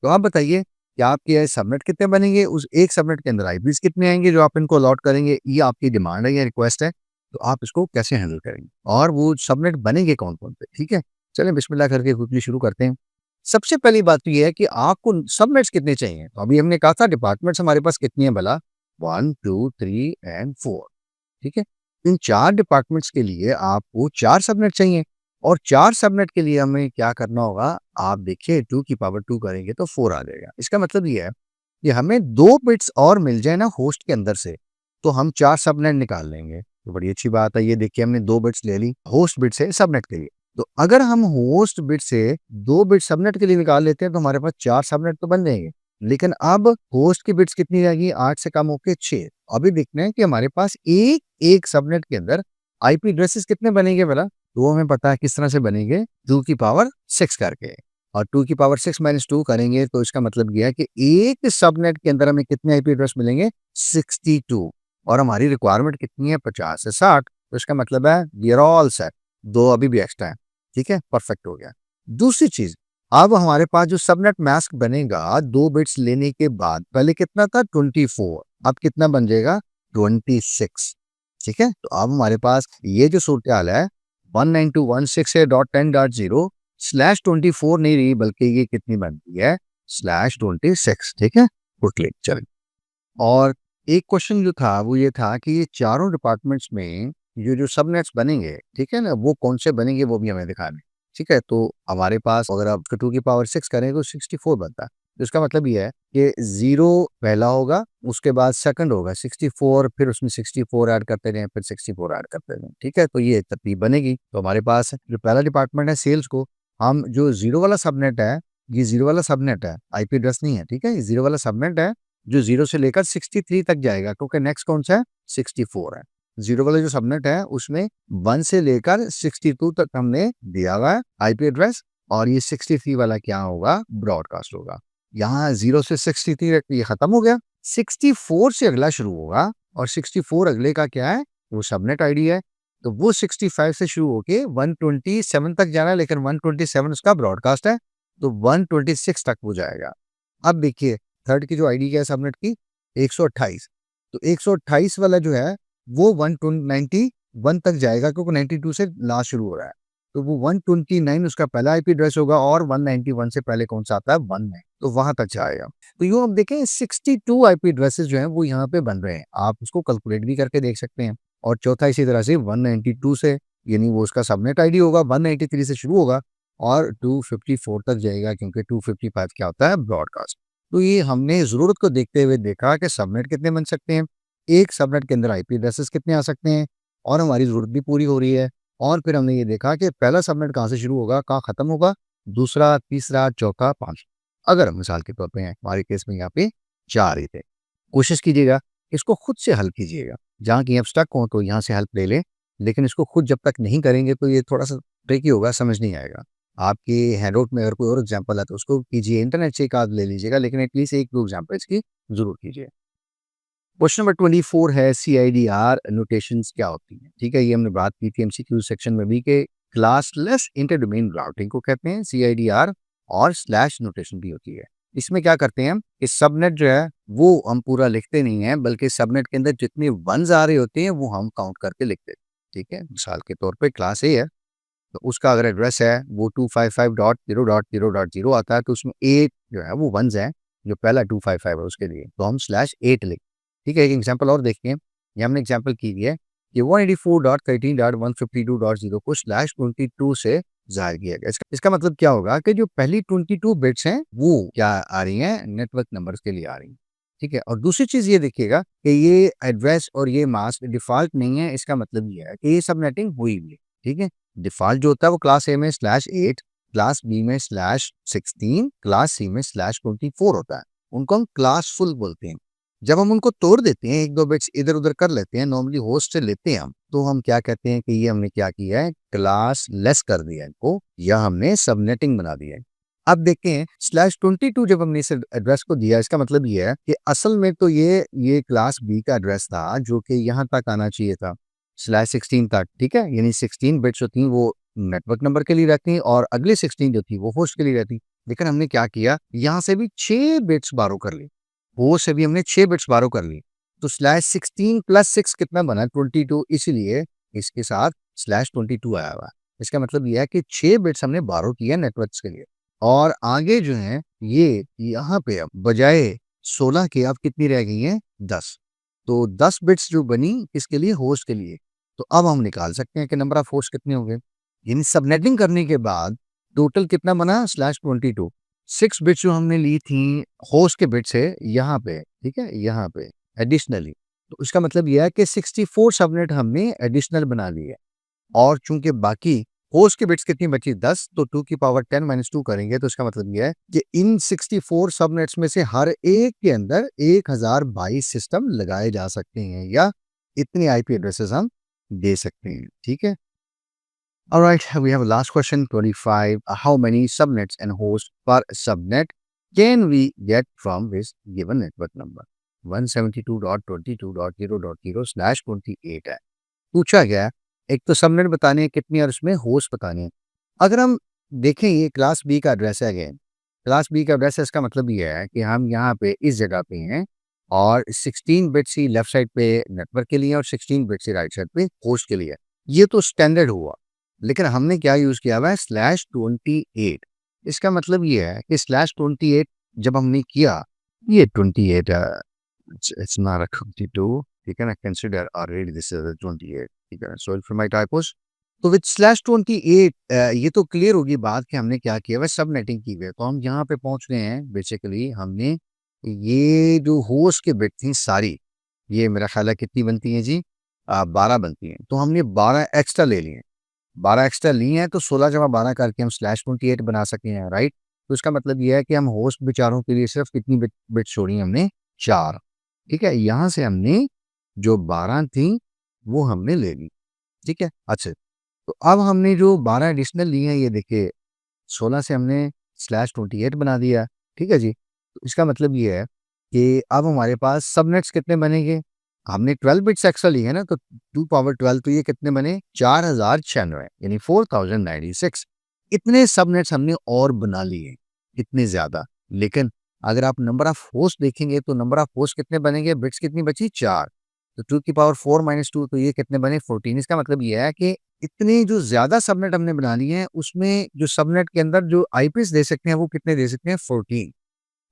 तो आप बताइए कि आपके सबनेट कितने बनेंगे, उस एक सबनेट के अंदर आईपीज कितने आएंगे जो आप इनको अलॉट करेंगे। ये आपकी डिमांड है या रिक्वेस्ट है, तो आप इसको कैसे हैंडल करेंगे और वो सबनेट बनेंगे कौन कौन से। ठीक है, चलें बिस्मिल्लाह करके क्विकली शुरू करते हैं। सबसे पहली बात तो ये है कि आपको सबनेट्स कितने चाहिए। तो अभी हमने कहा था डिपार्टमेंट्स हमारे पास कितनी है भला, 1 2 3 एंड 4। ठीक है, इन 4 डिपार्टमेंट्स के लिए आपको 4 सबनेट चाहिए और 4 सबनेट के लिए हमें क्या करना होगा, आप देखिए 2 की पावर 2 करेंगे तो 4 आ जाएगा। इसका मतलब ये है कि हमें 2 बिट्स और मिल जाए ना होस्ट के अंदर से, तो हम 4 सबनेट निकाल लेंगे। तो बड़ी अच्छी बात है, ये देखिए हमने 2 बिट्स ले ली होस्ट बिट से सबनेट के लिए। तो अगर हम होस्ट बिट से 2 बिट सबनेट के लिए निकाल लेते हैं तो हमारे पास 4 सबनेट तो बन जाएंगे। लेकिन अब होस्ट की बिट्स कितनी रहेगी, 8 से कम होकर 6। अभी देखना है कि हमारे पास एक सबनेट के अंदर आईपी एड्रेसेस कितने बनेंगे भला, तो वो हमें पता है किस तरह से बनेंगे, 2 की पावर 6 करके। और 2 की पावर 6 माइनस 2 करेंगे तो इसका मतलब यह है कि एक सबनेट के अंदर हमें कितने आईपी एड्रेस मिलेंगे, 62। और हमारी रिक्वायरमेंट कितनी है, 50 से 60। तो इसका मतलब है वी आर ऑल सेट, 2 अभी भी एक्स्ट्रा है। ठीक है, परफेक्ट हो गया। दूसरी चीज, अब हमारे पास जो सबनेट मास्क बनेगा 2 बिट्स लेने के बाद, पहले कितना था 24, अब कितना बन जाएगा 26। ठीक है, तो अब हमारे पास ये जो सूरत हाल है 192.168.10/24 नहीं रही, बल्कि ये कितनी बनती है /26। ठीक है, गुड क्लिक। चलिए, और एक क्वेश्चन जो था वो ये था कि ये चारों डिपार्टमेंट्स में ये जो सबनेट्स बनेंगे, ठीक है ना, वो कौन से बनेंगे वो भी हमें दिखाना है। ठीक है, तो हमारे पास अगर आप 2 की पावर 6 करें तो 64 बनता है। तो इसका मतलब ये है कि 0 पहला होगा, उसके बाद सेकंड होगा 64, फिर उसमें 64 ऐड करते जाएं, फिर 64 ऐड करते जाएं। ठीक है, तो ये तरतीब बनेगी। तो हमारे पास जो पहला डिपार्टमेंट है सेल्स को, हम जो 0 वाला सबनेट है, ये 0 वाला सबनेट है, आईपी एड्रेस नहीं है। ठीक है, ये 0 वाला सबनेट है जो 0 से लेकर 63 तक जाएगा, क्योंकि नेक्स्ट कौन सा है 64 है। 0 वाला जो सबनेट है उसमें 1 से लेकर 62 तक हमने दिया हुआ है आईपी एड्रेस, और ये 63 वाला क्या होगा, ब्रॉडकास्ट होगा। यहाँ 0 से 63 तक ये खत्म हो गया, 64 से अगला शुरू होगा, और 64 अगले का क्या है, वो सबनेट आईडी है। तो वो 65 से शुरू होके 127 तक जाना है, लेकिन 127 उसका ब्रॉडकास्ट है, तो 126 तक वो जाएगा। अब देखिए थर्ड की जो आईडी क्या है सबनेट की, 128। तो 128 वाला जो है वो 191 तक जाएगा, क्योंकि 92 से लास्ट शुरू हो रहा है। तो वो 129 उसका पहला आईपी एड्रेस होगा और 191 से पहले कौन सा आता है 19, तो वहां तक जाएगा। तो यूँ आप देखें 62 आईपी एड्रेसेस जो हैं वो यहाँ पे बन रहे हैं, आप उसको कैलकुलेट भी करके देख सकते हैं। और चौथा इसी तरह से 192 से, यानी वो उसका सबनेट आईडी होगा, 193 से शुरू होगा और 254 तक जाएगा, क्योंकि 255 क्या होता है ब्रॉडकास्ट। तो ये हमने ज़रूरत को देखते हुए देखा कि सबनेट कितने बन सकते हैं, एक सबनेट के अंदर आईपी एड्रेसेस कितने आ सकते हैं, और हमारी ज़रूरत भी पूरी हो रही है। और फिर हमने ये देखा कि पहला सबनेट कहाँ से शुरू होगा, कहाँ ख़त्म होगा, दूसरा, तीसरा, चौथा, पाँचवा। अगर मिसाल के तौर पे हमारे केस में यहाँ पे 4 ही थे। कोशिश कीजिएगा, इसको खुद से हल कीजिएगा। जहाँ कहीं आप स्टक हो तो यहाँ से हेल्प ले लें, लेकिन इसको खुद जब तक नहीं करेंगे तो ये थोड़ा-सा ट्रिकी होगा, समझ नहीं आएगा। आपके हैंडआउट में अगर कोई और एग्ज़ाम्पल है तो उसको कीजिए, इंटरनेट से एक आध ले लीजिएगा, लेकिन एटलीस्ट 1-2 एग्ज़ाम्पल्स की ज़रूर कीजिए। क्वेश्चन नंबर 24 है सीआईडीआर नोटेशंस क्या होती हैं? ठीक है, ये हमने बात की थी एमसीक्यू सेक्शन में भी कि क्लासलेस इंटर-डोमेन राउटिंग को कहते हैं सीआईडीआर, और स्लैश नोटेशन भी होती है। इसमें क्या करते हैं हम, कि सबनेट जो है वो हम पूरा लिखते नहीं हैं, बल्कि सबनेट के अंदर जितने वन्स आ रहे होते हैं वो हम काउंट करके लिखते हैं। ठीक है, मिसाल के तौर पे क्लास ए है, तो उसका अगर एड्रेस है वो 255.0.0.0 आता है, तो उसमें 8 जो है वो वन्स हैं, जो पहला 255 है उसके लिए, तो हम स्लैश 8 लिख। ठीक है, एक एग्जांपल और देखते हैं। ये हमने एग्जांपल की है कि 184.13.152.0 को स्लैश 22 से ज़ाहिर किया गया। इसका मतलब क्या होगा कि जो पहली 22 बिट्स हैं वो क्या आ रही हैं, नेटवर्क नंबर्स के लिए आ रही हैं। ठीक है, और दूसरी चीज़ ये देखिएगा कि ये एड्रेस और ये मास्क डिफ़ॉल्ट नहीं है, इसका मतलब ये है कि ये सब नेटिंग हुई हुई है। ठीक है, डिफ़ॉल्ट जो होता है वो क्लास ए में /8, क्लास बी में /16, क्लास सी में /24 होता है। उनको हम क्लास फुल बोलते हैं। जब हम उनको तोड़ देते हैं, 1-2 बिट्स इधर-उधर कर लेते हैं, नॉर्मली होस्ट से लेते हैं हम, तो हम क्या कहते हैं कि ये हमने क्या किया है, क्लास लेस कर दिया है इनको, या हमने सबनेटिंग बना दिया है। अब देखते हैं /22 जब हमने इस एड्रेस को दिया, इसका मतलब ये है कि असल में तो ये क्लास बी का एड्रेस था, जो कि यहाँ तक आना चाहिए था, /16 तक। ठीक है, यानी 16 बिट्स होती हैं वो नेटवर्क नंबर के लिए रहती हैं, और अगली 16 जो थी वो होस्ट के लिए रहती। लेकिन हमने क्या किया, यहाँ से भी 6 बिट्स बारो कर ली, वो से भी हमने 6 बिट्स बारो कर ली। तो /16 + 6 कितना बना, 22, इसीलिए इसके साथ /22 आया हुआ है। इसका मतलब ये है कि 6 बिट्स हमने बारो किया नेटवर्क्स के लिए। और आगे जो है ये यहाँ पे अब बजाय 16 के अब कितनी रह गई हैं, 10। तो 10 बिट्स जो बनी किसके लिए, होस्ट के लिए। तो अब हम निकाल सकते हैं कि नंबर ऑफ होस्ट कितने हो गए। यानी सबनेटिंग करने के बाद टोटल कितना बना, /22। 6 बिट्स जो हमने ली थी होस्ट के बिट से यहाँ पे, ठीक है, यहाँ पे एडिशनली, तो इसका मतलब यह है कि 64 सबनेट हमने एडिशनल बना लिए। और चूंकि बाकी होस्ट की बिट्स कितनी बची, 10, तो 2 की पावर 10 - 2 करेंगे, तो इसका मतलब यह है कि इन 64 सबनेट्स में से हर एक के अंदर 1022 सिस्टम लगाए जा सकते हैं, या इतने आईपी एड्रेसेस हम दे सकते हैं। ठीक है, all right, we have a last question, 25. How many subnets and hosts per subnet can we get from this given network number? 172.22.0.0/28 है। पूछा गया है, एक तो सबनेट बताने हैं कितनी, और उसमें होस्ट बताने हैं। अगर हम देखें, ये क्लास बी का एड्रेस है, अगेन क्लास बी का एड्रेस है, इसका मतलब ये है कि हम यहाँ पे इस जगह पे हैं, और 16 बिट्स ही लेफ्ट साइड पे नेटवर्क के लिए और 16 बिट्स ही राइट साइड पे होस्ट के लिए। ये तो स्टैंडर्ड हुआ, लेकिन हमने क्या यूज किया हुआ है, /28। इसका मतलब ये है कि /28 जब हमने किया, ये 28 it's not a 22, ठीक है ना, कंसीडर ऑलरेडी दिस इज 28, ठीक है, सॉरी फॉर माय टाइपोस। तो विद /28 ये तो क्लियर होगी बात कि हमने क्या किया है, सब नेटिंग की हुई है। तो हम यहाँ पे पहुंच गए हैं, बेसिकली हमने ये जो होस्ट के बिट थी सारी, ये मेरा ख्याल है कितनी बनती है जी, 12 बनती हैं, तो हमने 12 एक्स्ट्रा ले लिए, 12 एक्स्ट्रा ली हैं, तो 16 जमा 12 करके हम /28 बना सके हैं, राइट। तो इसका मतलब ये है कि हम होस्ट बेचारों के लिए सिर्फ कितनी बिट छोड़ी हमने, 4। ठीक है, यहाँ से हमने जो 12 थी वो हमने ले ली। ठीक है, अच्छा, तो अब हमने जो 12 एडिशनल ली हैं, ये देखिए 16 से हमने /28 बना दिया। ठीक है जी, तो इसका मतलब ये है कि अब हमारे पास सबनेट्स कितने बनेंगे, हमने 12 बिट्स एक्स्ट्रा ली है ना, तो 2 पावर 12, तो ये कितने बने, 4096, यानी 4096। इतने सबनेट्स हमने और बना लिए, इतने ज्यादा। लेकिन अगर आप नंबर ऑफ होस्ट देखेंगे, तो नंबर ऑफ होस्ट कितने बनेंगे, बिट्स कितनी बची, 4। तो 2 की पावर 4 माइनस 2 तो ये कितने बने 14। इसका मतलब ये है कि इतने जो ज़्यादा सबनेट हमने बना लिए हैं उसमें जो सबनेट के अंदर जो आईपीज़ दे सकते हैं वो कितने दे सकते हैं 14।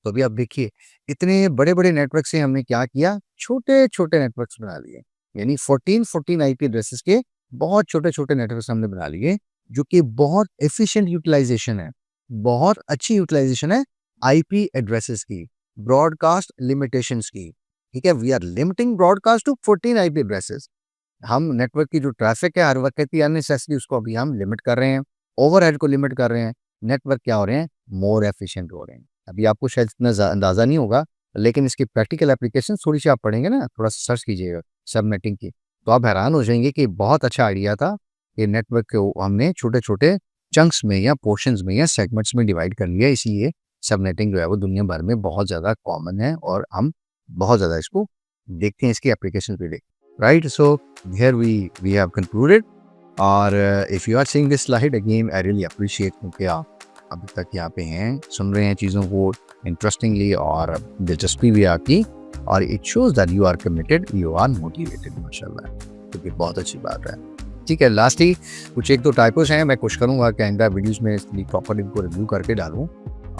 तो अभी आप देखिए इतने बड़े-बड़े नेटवर्क से हमने क्या किया छोटे-छोटे नेटवर्क्स बना लिए। यानी 14 आईपी एड्रेसेस के बहुत छोटे-छोटे नेटवर्क्स हमने बना लिए जो कि बहुत एफिशिएंट यूटिलाइजेशन है। बहुत अच्छी यूटिलाइजेशन है आईपी एड्रेसेस की, ब्रॉडकास्ट लिमिटेशंस की। ठीक है? We are limiting broadcast to 14 IP addresses. हम नेटवर्क की जो ट्रैफिक है हर वक्त की अननेसेसरी उसको अभी हम लिमिट कर रहे हैं, ओवरहेड को लिमिट कर रहे हैं। नेटवर्क क्या हो रहे हैं? मोर एफिशिएंट हो रहे हैं। अभी आपको शायद इतना अंदाज़ा नहीं होगा, लेकिन इसकी प्रैक्टिकल एप्लीकेशन थोड़ी-सी आप पढ़ेंगे ना, थोड़ा सर्च कीजिएगा सबनेटिंग की, तो आप हैरान हो जाएँगे कि बहुत अच्छा आइडिया था। ये नेटवर्क को हमने छोटे-छोटे चंक्स में या पोर्शंस में या सेगमेंट्स में डिवाइड कर लिया, इसीलिए सबनेटिंग जो है वो दुनिया भर में बहुत ज़्यादा कॉमन है और हम बहुत ज़्यादा इसको देखते हैं, इसकी एप्लीकेशन भी देखते हैं। Right, so here we have concluded. और if you are seeing this slide again I really appreciate क्योंकि आप अभी तक यहाँ पे हैं, सुन रहे हैं चीज़ों को इंटरेस्टिंगली और दिलचस्पी भी आपकी, और it shows that you are committed, you are motivated माशाल्लाह, तो ये बहुत अच्छी बात है। ठीक है, लास्टली कुछ एक दो टाइपोस हैं, मैं कोशिश करूँगा कि आइंदा वीडियोज़ में इसकी प्रॉपर इनको रिव्यू करके डालूँ,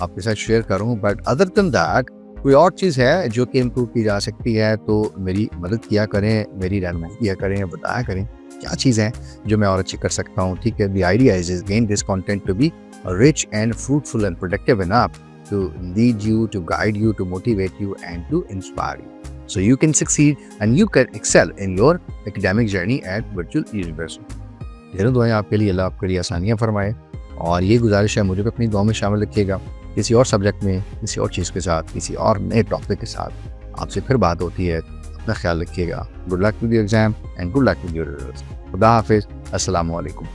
आपके साथ शेयर करूँ। बट अदर देन दैट कोई और चीज़ है जो कि इम्प्रूव की जा सकती है तो मेरी मदद किया करें, मेरी रहनुमाई किया करें, बताया करें क्या चीज़ है जो मैं और अच्छी कर सकता हूँ। ठीक है, the idea is again this content to be rich and fruitful and productive enough to lead you, to guide you, to motivate you and to inspire you. So you can succeed and you can excel in your academic journey at Virtual University. ढेरों दुआएं आपके लिए, अल्लाह आपके लिए आसानियाँ फरमाए, और ये गुजारिश है मुझे भी अपनी दुआ में शामिल रखिएगा। किसी और सब्जेक्ट में, किसी और चीज़ के साथ, किसी और नए टॉपिक के साथ आपसे फिर बात होती है। अपना ख्याल रखिएगा। Good luck with your exam and good luck with your results. खुदा हाफिज़। अस्सलामु अलैकुम।